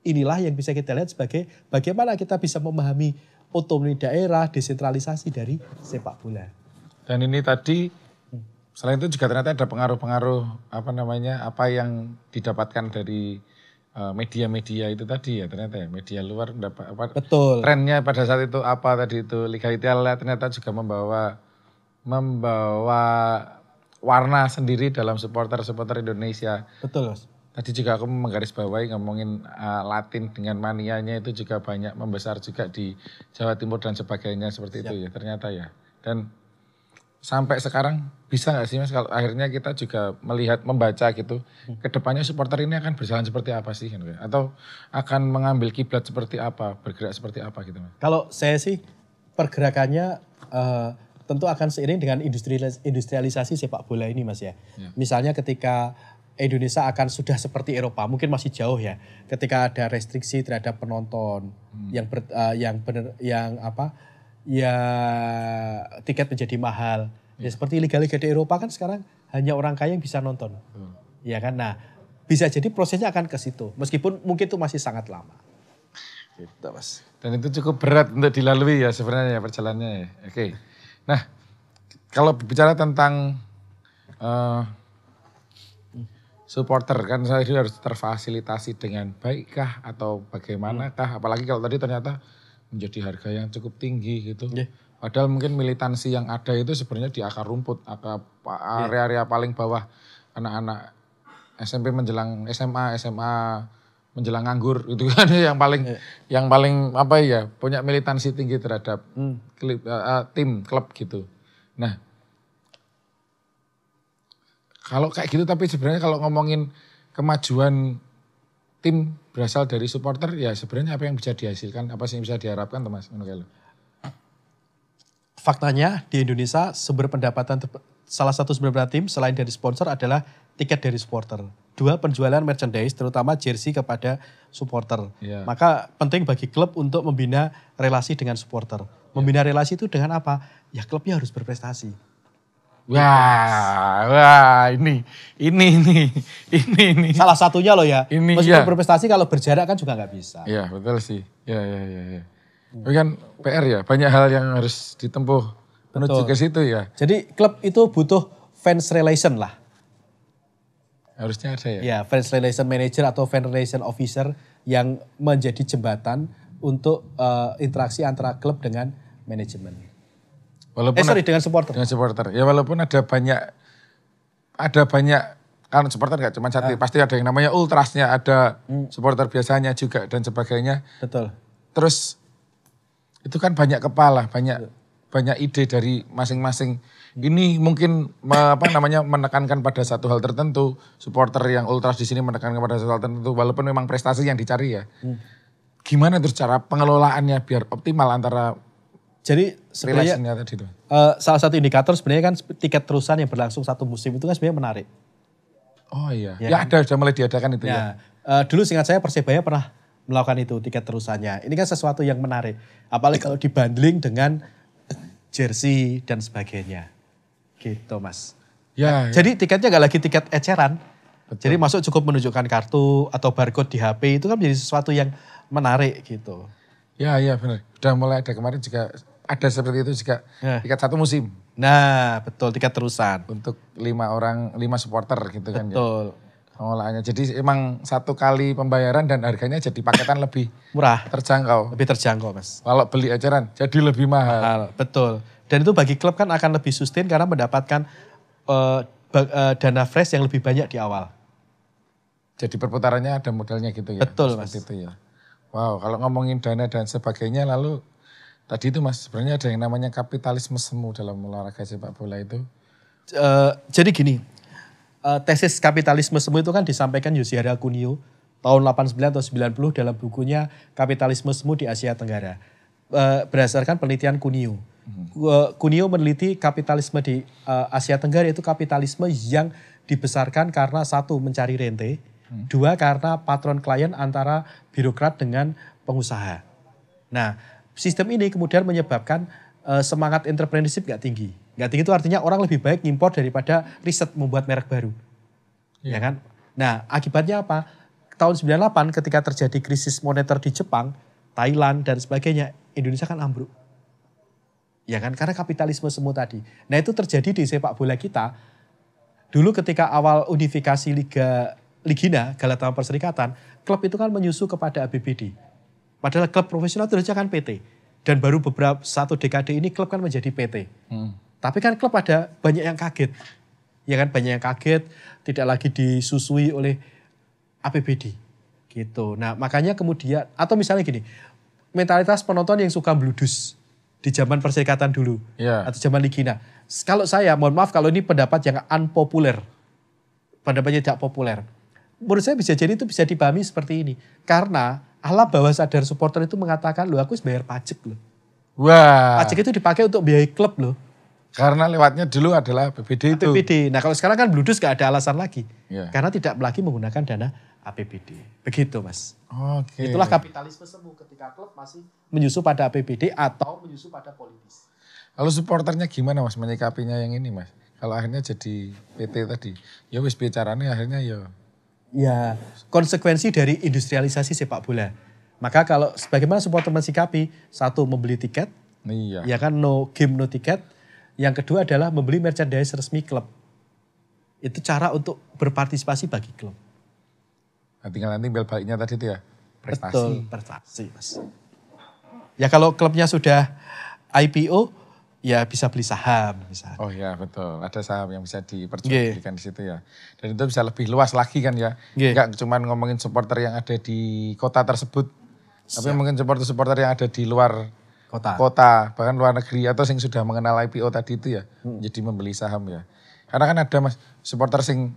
Speaker 1: Inilah yang bisa kita lihat sebagai bagaimana kita bisa memahami otonomi daerah, desentralisasi dari sepak bola.
Speaker 2: Dan ini tadi selain itu juga ternyata ada pengaruh-pengaruh apa yang didapatkan dari media-media itu tadi ya, ternyata ya media luar
Speaker 1: betul.
Speaker 2: Trennya pada saat itu apa tadi itu Liga Italia ternyata juga membawa warna sendiri dalam supporter Indonesia.
Speaker 1: Betul, Mas.
Speaker 2: Tadi juga aku menggarisbawahi ngomongin Latin dengan manianya itu juga banyak membesar juga di Jawa Timur dan sebagainya seperti itu ya ternyata ya. Dan sampai sekarang bisa nggak sih Mas kalau akhirnya kita juga membaca gitu kedepannya supporter ini akan berjalan seperti apa sih? Atau akan mengambil kiblat seperti apa, bergerak seperti apa gitu Mas?
Speaker 1: Kalau saya sih pergerakannya tentu akan seiring dengan industrialisasi sepak bola ini Mas ya. Misalnya ketika Indonesia akan sudah seperti Eropa, mungkin masih jauh ya. Ketika ada restriksi terhadap penonton ya tiket menjadi mahal. Ya seperti liga-liga di Eropa kan sekarang hanya orang kaya yang bisa nonton. Ya kan? Nah, bisa jadi prosesnya akan ke situ. Meskipun mungkin itu masih sangat lama. Gitu, Mas.
Speaker 2: Dan itu cukup berat untuk dilalui ya sebenarnya perjalanannya ya. Oke. Nah, kalau bicara tentang supporter kan saya harus terfasilitasi dengan baikkah atau bagaimanakah, apalagi kalau tadi ternyata menjadi harga yang cukup tinggi gitu. Padahal mungkin militansi yang ada itu sebenarnya di akar rumput, area-area paling bawah, anak-anak SMP menjelang SMA menjelang nganggur itu kan yang paling apa ya, punya militansi tinggi terhadap tim klub gitu. Nah, kalau kayak gitu tapi sebenarnya kalau ngomongin kemajuan tim berasal dari supporter ya sebenarnya apa yang bisa dihasilkan, apa sih yang bisa diharapkan Mas?
Speaker 1: Faktanya di Indonesia salah satu sumber pendapatan tim selain dari sponsor adalah tiket dari supporter. 2, penjualan merchandise terutama jersey kepada supporter. Maka penting bagi klub untuk membina relasi dengan supporter. Membina relasi itu dengan apa? Ya klubnya harus berprestasi.
Speaker 2: Wah, ini.
Speaker 1: Salah satunya loh ya. Meskipun berprestasi kalau berjarak kan juga nggak bisa.
Speaker 2: Iya, betul sih. Ya. Tapi kan PR ya, banyak hal yang harus ditempuh menuju ke situ ya.
Speaker 1: Jadi klub itu butuh fans relation lah.
Speaker 2: Harusnya ada ya.
Speaker 1: Ya, fans relation manager atau fans relation officer yang menjadi jembatan untuk interaksi antara klub dengan manajemen. Dengan supporter.
Speaker 2: Dengan supporter. Ya walaupun ada banyak kan supporter gak cuma satu, pasti ada yang namanya ultrasnya, ada supporter biasanya juga dan sebagainya.
Speaker 1: Betul.
Speaker 2: Terus itu kan banyak kepala, banyak banyak ide dari masing-masing. Ini mungkin menekankan pada satu hal tertentu. Supporter yang ultras di sini menekankan pada satu hal tertentu, walaupun memang prestasi yang dicari ya. Gimana terus cara pengelolaannya biar optimal antara
Speaker 1: jadi sebenarnya
Speaker 2: tadi itu?
Speaker 1: Salah satu indikator sebenarnya kan tiket terusan yang berlangsung satu musim itu kan sebenarnya menarik.
Speaker 2: Oh iya, ya kan? Sudah mulai diadakan itu ya.
Speaker 1: Dulu seingat saya Persebaya pernah melakukan itu tiket terusannya. Ini kan sesuatu yang menarik. Apalagi kalau dibanding dengan jersey dan sebagainya. Gitu Mas. Jadi tiketnya gak lagi tiket eceran. Betul. Jadi masuk cukup menunjukkan kartu atau barcode di HP itu kan menjadi sesuatu yang menarik gitu.
Speaker 2: Ya benar. Udah mulai ada kemarin juga ada seperti itu juga tiket satu musim.
Speaker 1: Nah betul tiket terusan.
Speaker 2: Untuk 5 supporter gitu kan ya.
Speaker 1: Betul.
Speaker 2: Pengolahannya. Jadi emang satu kali pembayaran dan harganya jadi paketan lebih
Speaker 1: murah.
Speaker 2: Terjangkau.
Speaker 1: Lebih terjangkau Mas.
Speaker 2: Kalau beli eceran jadi lebih mahal.
Speaker 1: Betul. Dan itu bagi klub kan akan lebih sustain karena mendapatkan dana fresh yang lebih banyak di awal.
Speaker 2: Jadi perputarannya ada modalnya gitu ya.
Speaker 1: Betul Mas.
Speaker 2: Itu ya. Wow, kalau ngomongin dana dan sebagainya lalu tadi itu Mas sebenarnya ada yang namanya kapitalisme semu dalam olahraga sepak bola itu.
Speaker 1: Jadi gini, tesis kapitalisme semu itu kan disampaikan Yoshihara Kunio tahun 89 atau 90 dalam bukunya Kapitalisme Semu di Asia Tenggara. Berdasarkan penelitian Kunio. Kunio meneliti kapitalisme di Asia Tenggara itu kapitalisme yang dibesarkan karena satu mencari rente, dua karena patron klien antara birokrat dengan pengusaha. Nah sistem ini kemudian menyebabkan semangat entrepreneurship gak tinggi. Gak tinggi itu artinya orang lebih baik ngimpor daripada riset membuat merek baru. Ya kan? Nah akibatnya apa? Tahun 98 ketika terjadi krisis moneter di Jepang, Thailand dan sebagainya, Indonesia kan ambruk. Ya kan? Karena kapitalisme semu tadi. Nah itu terjadi di sepak bola kita. Dulu ketika awal unifikasi Ligina, Galatama Perserikatan, klub itu kan menyusu kepada ABBD. Padahal klub profesional itu kan PT. Dan baru beberapa satu dekade ini klub kan menjadi PT. Tapi kan klub ada banyak yang kaget. Ya kan banyak yang kaget, tidak lagi disusui oleh APBD. Gitu. Nah makanya kemudian, atau misalnya gini, mentalitas penonton yang suka bludus di zaman Perserikatan dulu. Atau zaman Ligina. Kalau saya, mohon maaf kalau ini pendapat yang unpopuler. Pendapatnya tidak populer. Menurut saya bisa jadi itu bisa dipahami seperti ini. Karena alam bawah sadar supporter itu mengatakan, loh aku harus bayar pajak loh.
Speaker 2: Wah.
Speaker 1: Pajak itu dipakai untuk biaya klub loh.
Speaker 2: Karena lewatnya dulu adalah APBD itu.
Speaker 1: APBD. Nah kalau sekarang kan bludus gak ada alasan lagi. Karena tidak lagi menggunakan dana APBD. Begitu Mas.
Speaker 2: Oke.
Speaker 1: Itulah kapitalisme semu ketika klub masih menyusu pada APBD atau menyusu pada politis.
Speaker 2: Lalu supporternya gimana Mas menyikapinya yang ini Mas? Kalau akhirnya jadi PT tadi. Ya wis bicaranya akhirnya
Speaker 1: ya konsekuensi dari industrialisasi sepak bola. Maka kalau sebagaimana supporter mensikapi, satu membeli tiket, ya kan no game no tiket. Yang kedua adalah membeli merchandise resmi klub. Itu cara untuk berpartisipasi bagi klub.
Speaker 2: Nah, tinggal nanti baliknya tadi itu ya, prestasi.
Speaker 1: Betul, prestasi Mas. Ya kalau klubnya sudah IPO, ya bisa beli saham misalnya.
Speaker 2: Oh ya betul, ada saham yang bisa diperjualbelikan di situ ya. Dan itu bisa lebih luas lagi kan ya. Enggak cuma ngomongin supporter yang ada di kota tersebut. Tapi mungkin supporter-supporter yang ada di luar kota, bahkan luar negeri atau yang sudah mengenal IPO tadi itu ya. Jadi membeli saham ya. Karena kan ada Mas, supporter sing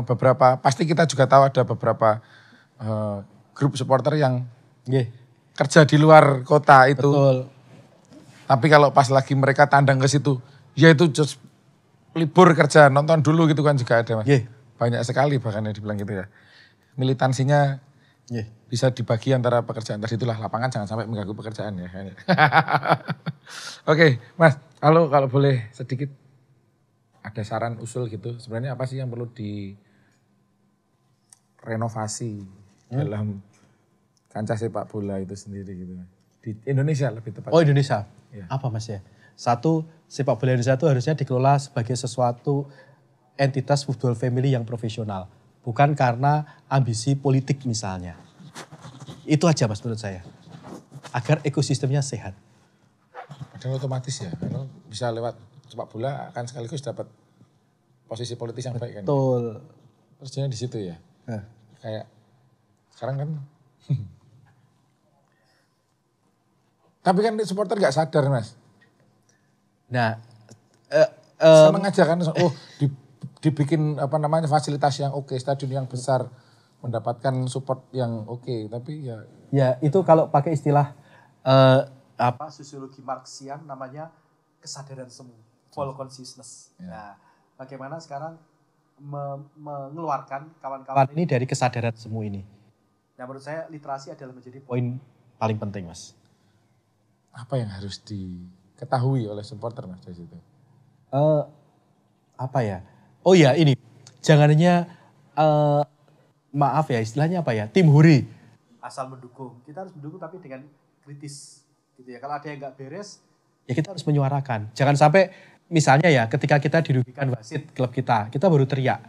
Speaker 2: beberapa, pasti kita juga tahu ada beberapa grup supporter yang kerja di luar kota itu.
Speaker 1: Betul.
Speaker 2: Tapi kalau pas lagi mereka tandang ke situ, ya itu just libur kerja, nonton dulu gitu kan juga ada Mas. Banyak sekali bahkan yang dibilang gitu ya. Militansinya bisa dibagi antara pekerjaan. Tadi itulah lapangan jangan sampai mengganggu pekerjaan ya. Oke Mas, kalau boleh sedikit ada saran usul gitu. Sebenarnya apa sih yang perlu direnovasi dalam kancah sepak bola itu sendiri gitu. Di Indonesia lebih tepat.
Speaker 1: Oh Indonesia, apa Mas ya? Satu, sepak bola Indonesia itu harusnya dikelola sebagai sesuatu entitas football family yang profesional. Bukan karena ambisi politik misalnya. Itu aja Mas menurut saya. Agar ekosistemnya sehat.
Speaker 2: Padahal otomatis ya, karena bisa lewat sepak bola akan sekaligus dapat posisi politis yang baik kan.
Speaker 1: Betul.
Speaker 2: Terusnya di situ ya. Kayak sekarang kan. Tapi kan supporter gak sadar Mas.
Speaker 1: Nah,
Speaker 2: seneng aja kan, dibikin fasilitas yang oke, stadion yang besar, mendapatkan support yang oke, tapi ya.
Speaker 1: Ya itu kalau pakai istilah sosiologi Marxian namanya kesadaran semu, full consciousness. Ya. Nah, bagaimana sekarang mengeluarkan kawan-kawan ini dari kesadaran semu ini? Nah, menurut saya literasi adalah menjadi poin paling penting, Mas.
Speaker 2: Apa yang harus diketahui oleh supporter, Mas, dari situ?
Speaker 1: Apa ya? Oh ya, ini jangannya maaf ya, istilahnya apa ya? Tim huri. Asal mendukung. Kita harus mendukung tapi dengan kritis. Gitu ya. Kalau ada yang nggak beres, ya kita harus menyuarakan. Jangan sampai misalnya ya, ketika kita dirugikan wasit klub kita baru teriak.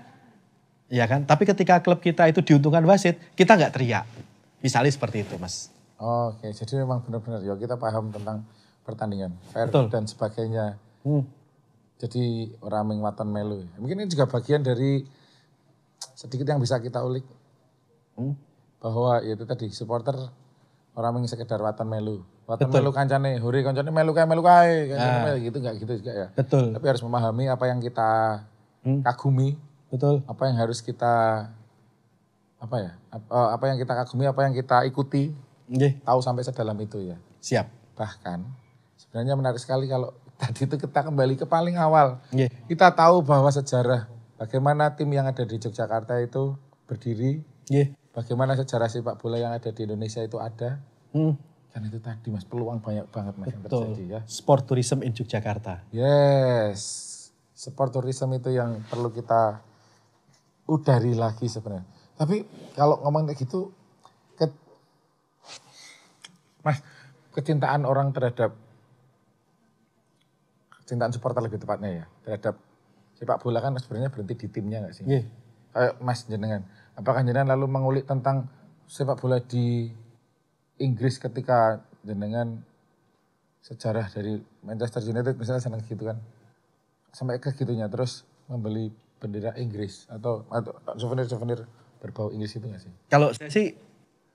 Speaker 1: Ya kan? Tapi ketika klub kita itu diuntungkan wasit, kita nggak teriak. Misalnya seperti itu, Mas.
Speaker 2: Oke, jadi memang benar-benar ya kita paham tentang pertandingan, fair dan sebagainya. Jadi orang mengwaton melu. Mungkin ini juga bagian dari sedikit yang bisa kita ulik. Bahwa ya itu tadi supporter orang meng sekedar waton melu. Waton melu kancane, huri kancane melu kae, gitu enggak gitu juga ya.
Speaker 1: Betul.
Speaker 2: Tapi harus memahami apa yang kita kagumi.
Speaker 1: Betul.
Speaker 2: Apa yang harus kita apa yang kita kagumi, apa yang kita ikuti. Tahu sampai sedalam itu ya.
Speaker 1: Siap.
Speaker 2: Bahkan sebenarnya menarik sekali kalau tadi itu kita kembali ke paling awal. Kita tahu bahwa sejarah bagaimana tim yang ada di Yogyakarta itu berdiri. Bagaimana sejarah sepak bola yang ada di Indonesia itu ada. Kan itu tadi Mas, peluang banyak banget Mas yang terjadi ya.
Speaker 1: Sport tourism in Yogyakarta.
Speaker 2: Yes. Sport tourism itu yang perlu kita udari lagi sebenarnya. Tapi kalau ngomong kayak gitu, Mas, kecintaan orang terhadap, kecintaan supporter lebih tepatnya ya, terhadap sepak bola kan sebenarnya berhenti di timnya gak sih? Kayak Mas jenengan, apakah jenengan lalu mengulik tentang sepak bola di Inggris ketika jenengan sejarah dari Manchester United misalnya senang gitu kan, sampai ke gitunya terus membeli bendera Inggris atau souvenir-souvenir berbau Inggris itu gak sih?
Speaker 1: Kalau saya sih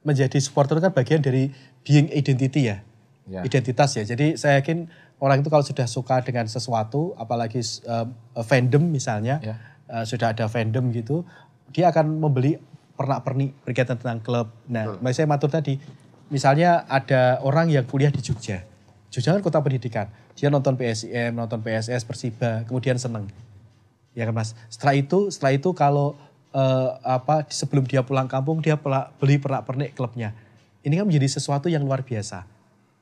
Speaker 1: menjadi supporter kan bagian dari being identity ya. Identitas ya. Jadi saya yakin orang itu kalau sudah suka dengan sesuatu, apalagi fandom misalnya, sudah ada fandom gitu, dia akan membeli pernak-pernik berkaitan tentang klub. Nah, saya matur tadi, misalnya ada orang yang kuliah di Jogja. Jogja kan kota pendidikan. Dia nonton PSIM, nonton PSS, Persiba, kemudian seneng. Ya kan Mas. Setelah itu kalau sebelum dia pulang kampung dia beli pernak-pernik klubnya. Ini kan menjadi sesuatu yang luar biasa.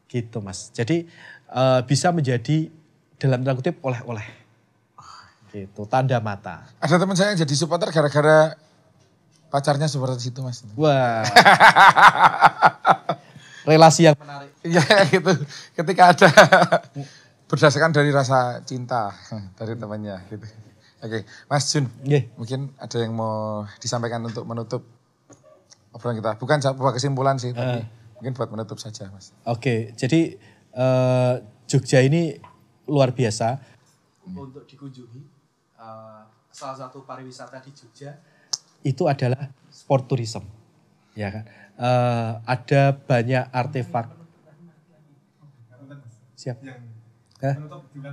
Speaker 1: Gitu Mas. Jadi bisa menjadi dalam tanda kutip oleh-oleh. Gitu, tanda mata.
Speaker 2: Ada teman saya yang jadi supporter gara-gara pacarnya seperti itu Mas.
Speaker 1: Wah. Relasi yang menarik.
Speaker 2: Iya gitu. Ketika ada berdasarkan dari rasa cinta dari temannya gitu. Oke, Mas Jun, mungkin ada yang mau disampaikan untuk menutup obrolan kita. Bukan sebuah kesimpulan sih, tapi mungkin buat menutup saja, Mas.
Speaker 1: Oke, jadi Jogja ini luar biasa untuk dikunjungi. Salah satu pariwisata di Jogja itu adalah sport tourism, ya kan. Ada banyak artefak. Siap.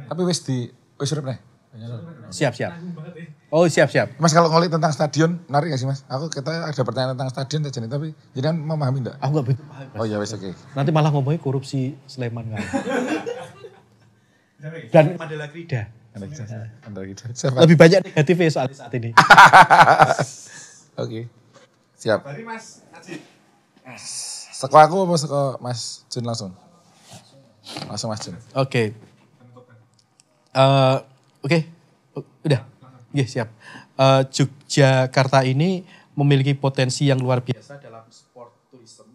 Speaker 2: Tapi wis urip nih.
Speaker 1: Siap. Oh siap.
Speaker 2: Mas kalau ngolik tentang stadion, menarik gak sih Mas? Kita ada pertanyaan tentang stadion aja nih, tapi jadi kan memahami enggak?
Speaker 1: Aku gak begitu paham.
Speaker 2: Oh iya wes oke.
Speaker 1: Nanti malah ngomongin korupsi Sleman kan. Dan Mandala Krida. Lebih banyak negatifnya soal saat ini.
Speaker 2: Oke. Siap. Dari Mas Aji. Seko aku apa seko Mas Jun langsung? Langsung Mas Jun.
Speaker 1: Oke. Oke, udah. Siap. Yogyakarta ini memiliki potensi yang luar biasa dalam sport tourism.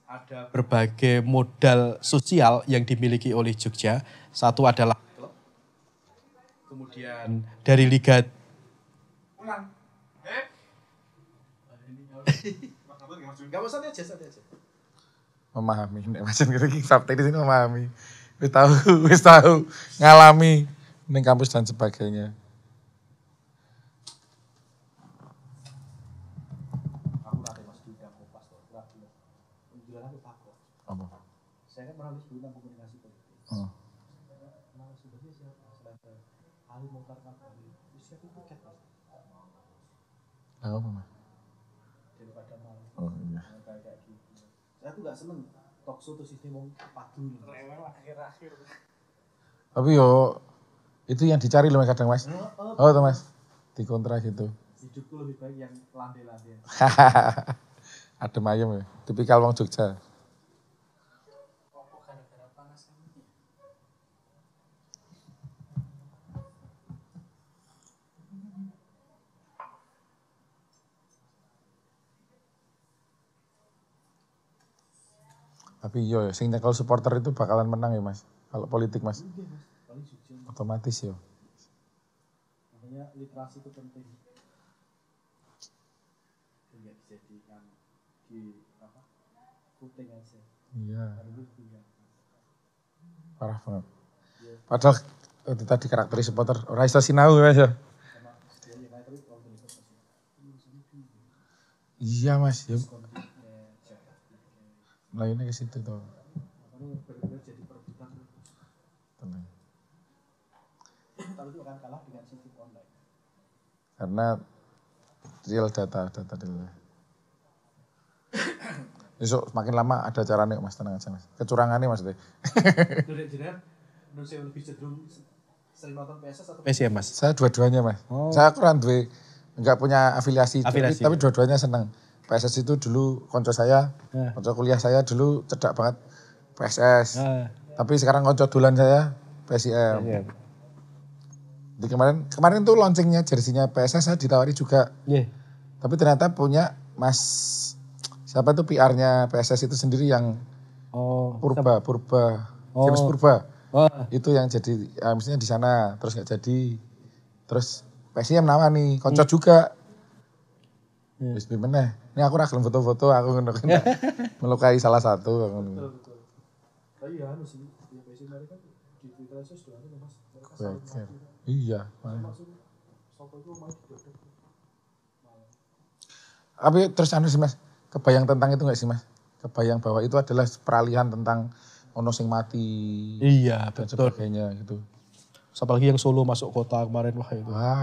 Speaker 1: Ada berbagai modal sosial yang dimiliki oleh Jogja. Satu adalah klub. Kemudian dari Liga Gak usah aja.
Speaker 2: Memahami, Mas Jun kira-kira fakta di sini memahami. Wis tahu ngalami ning kampus dan sebagainya. Apa? Saya kan pernah komunikasi politik.
Speaker 1: narasumbernya siapa? Ada Ali Mokhtar Ngabalin. Siapa tiket mas?
Speaker 2: Apa mas?
Speaker 1: Daripada malu.
Speaker 2: Oh iya.
Speaker 1: Kayak gitu. Saya tuh gak seneng talk show terus ini mau padu. Rewel akhir-akhir.
Speaker 2: Tapi yo itu yang dicari loh kadang mas. Oh tuh mas, di kontra gitu.
Speaker 1: Hidupku lebih baik yang landai-landai.
Speaker 2: Adem ayem ya, tipikal wong Jogja. Tapi iya, sing nyekel supporter itu bakalan menang ya mas. Kalau politik mas, otomatis ya.
Speaker 1: Makanya literasi itu penting. Tidak dijadikan di apa? Puting aja.
Speaker 2: Iya.
Speaker 1: Harus punya.
Speaker 2: Parah banget. Padahal itu tadi karakter supporter ora iso sinau mas ya. Iya mas, ya. Lainnya ke situ tuh. Tenang.
Speaker 1: Tapi itu akan kalah dengan sistem online.
Speaker 2: Karena real data real. Besok semakin lama ada caranya mas, tenang aja mas. Kecurangannya maksudnya.
Speaker 1: Saya lebih cenderung sering nonton PSS atau PSM mas?
Speaker 2: Saya dua-duanya mas. Oh. Saya kurang enggak punya afiliasi. Tapi dua-duanya senang. PSS itu dulu konco saya, konco kuliah saya dulu cedak banget PSS. Tapi sekarang konco dulan saya PSIM. Jadi kemarin tuh launchingnya jersinya PSS saya ditawari juga. Tapi ternyata punya mas siapa tuh PR-nya PSS itu sendiri yang Purba. James Purba. Itu yang jadi misalnya di sana terus nggak jadi. Terus PSIM nama nih konco juga. Wis meneh. Ini aku ora gelem foto-foto, aku ngono kan. Melukai salah satu.
Speaker 1: Betul. Tapi ya sih, ya PSIM mereka di Twitter aja sudah ada mas. Mereka
Speaker 2: iya.
Speaker 1: Sopo itu mau didodok.
Speaker 2: Tapi terus sih mas, kebayang tentang itu enggak sih mas? Kebayang bahwa itu adalah peralihan tentang ono sing mati.
Speaker 1: Iya,
Speaker 2: dan sebagainya gitu.
Speaker 1: Apalagi yang Solo masuk kota kemarin
Speaker 2: wah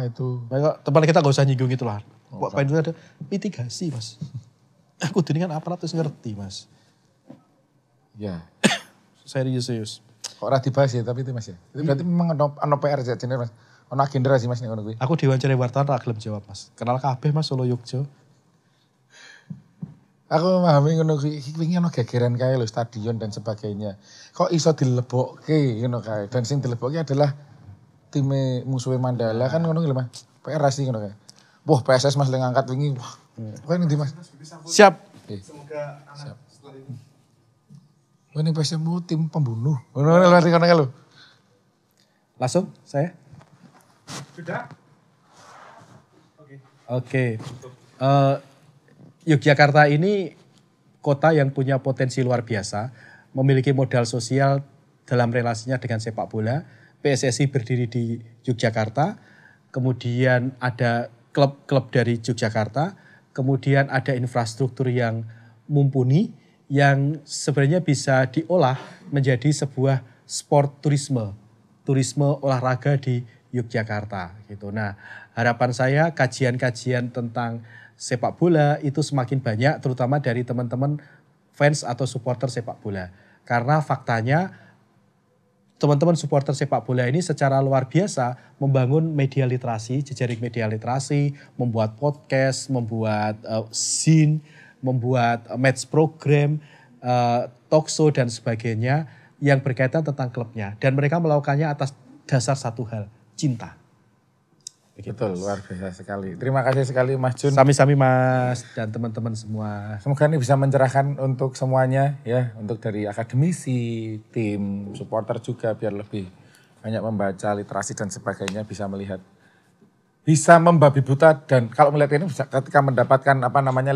Speaker 2: itu.
Speaker 1: Mereka teman kita gak usah nyinggung itu lah. Apa itu ada mitigasi mas. Aku ini kan aparat terus ngerti mas.
Speaker 2: Ya.
Speaker 1: Serius.
Speaker 2: Kok ora dibahas ya tapi itu mas ya. Itu berarti memang ono PR aja jenis mas. Ono agenda sih mas nih ngono kuwi. Aku
Speaker 1: diwawancara wartawan ra gelem jawab mas. Kenal kabeh mas Solo Yogyo.
Speaker 2: Aku memahami ngono kuwi iki ono gegeran kae lho stadion dan sebagainya. Kok iso dilebokke ngono kae dan sing dilebokke adalah time musuhe Mandala kan ngono lho mas. PR sih ngono kae. Wah PSS mas yang ngangkat wingi. Wah. Kowe nanti mas.
Speaker 1: Siap.
Speaker 2: Semoga anak setelah ini. Ini PSM tim pembunuh. Ngono lho.
Speaker 1: Langsung saya.
Speaker 2: Sudah.
Speaker 1: Oke. Yogyakarta ini kota yang punya potensi luar biasa, memiliki modal sosial dalam relasinya dengan sepak bola. PSSI berdiri di Yogyakarta, kemudian ada klub-klub dari Yogyakarta, kemudian ada infrastruktur yang mumpuni, yang sebenarnya bisa diolah menjadi sebuah sport turisme olahraga di Yogyakarta gitu. Nah, harapan saya kajian-kajian tentang sepak bola itu semakin banyak, terutama dari teman-teman fans atau supporter sepak bola. Karena faktanya teman-teman supporter sepak bola ini secara luar biasa membangun media literasi, jejaring media literasi, membuat podcast, membuat scene, membuat match program, talk show dan sebagainya yang berkaitan tentang klubnya. Dan mereka melakukannya atas dasar satu hal, cinta.
Speaker 2: Begitu. Betul, luar biasa sekali. Terima kasih sekali Mas Jun.
Speaker 1: Sami-sami Mas dan teman-teman semua.
Speaker 2: Semoga ini bisa mencerahkan untuk semuanya ya, untuk dari akademisi, tim, supporter juga biar lebih banyak membaca literasi dan sebagainya, bisa melihat, bisa membabi buta dan kalau melihat ini bisa ketika mendapatkan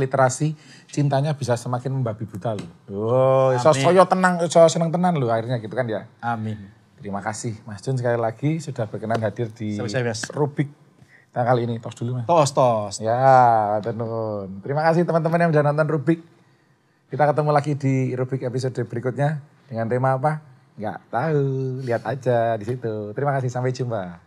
Speaker 2: literasi, cintanya bisa semakin membabi buta loh. Oh, soyo tenang, seneng tenan loh akhirnya gitu kan ya.
Speaker 1: Amin.
Speaker 2: Terima kasih Mas Jun sekali lagi sudah berkenan hadir di Rubik. Nah, kali ini tos dulu Mas.
Speaker 1: Tos.
Speaker 2: Ya, tenun. Terima kasih teman-teman yang sudah nonton Rubik. Kita ketemu lagi di Rubik episode berikutnya dengan tema apa? Nggak tahu, lihat aja di situ. Terima kasih, sampai jumpa.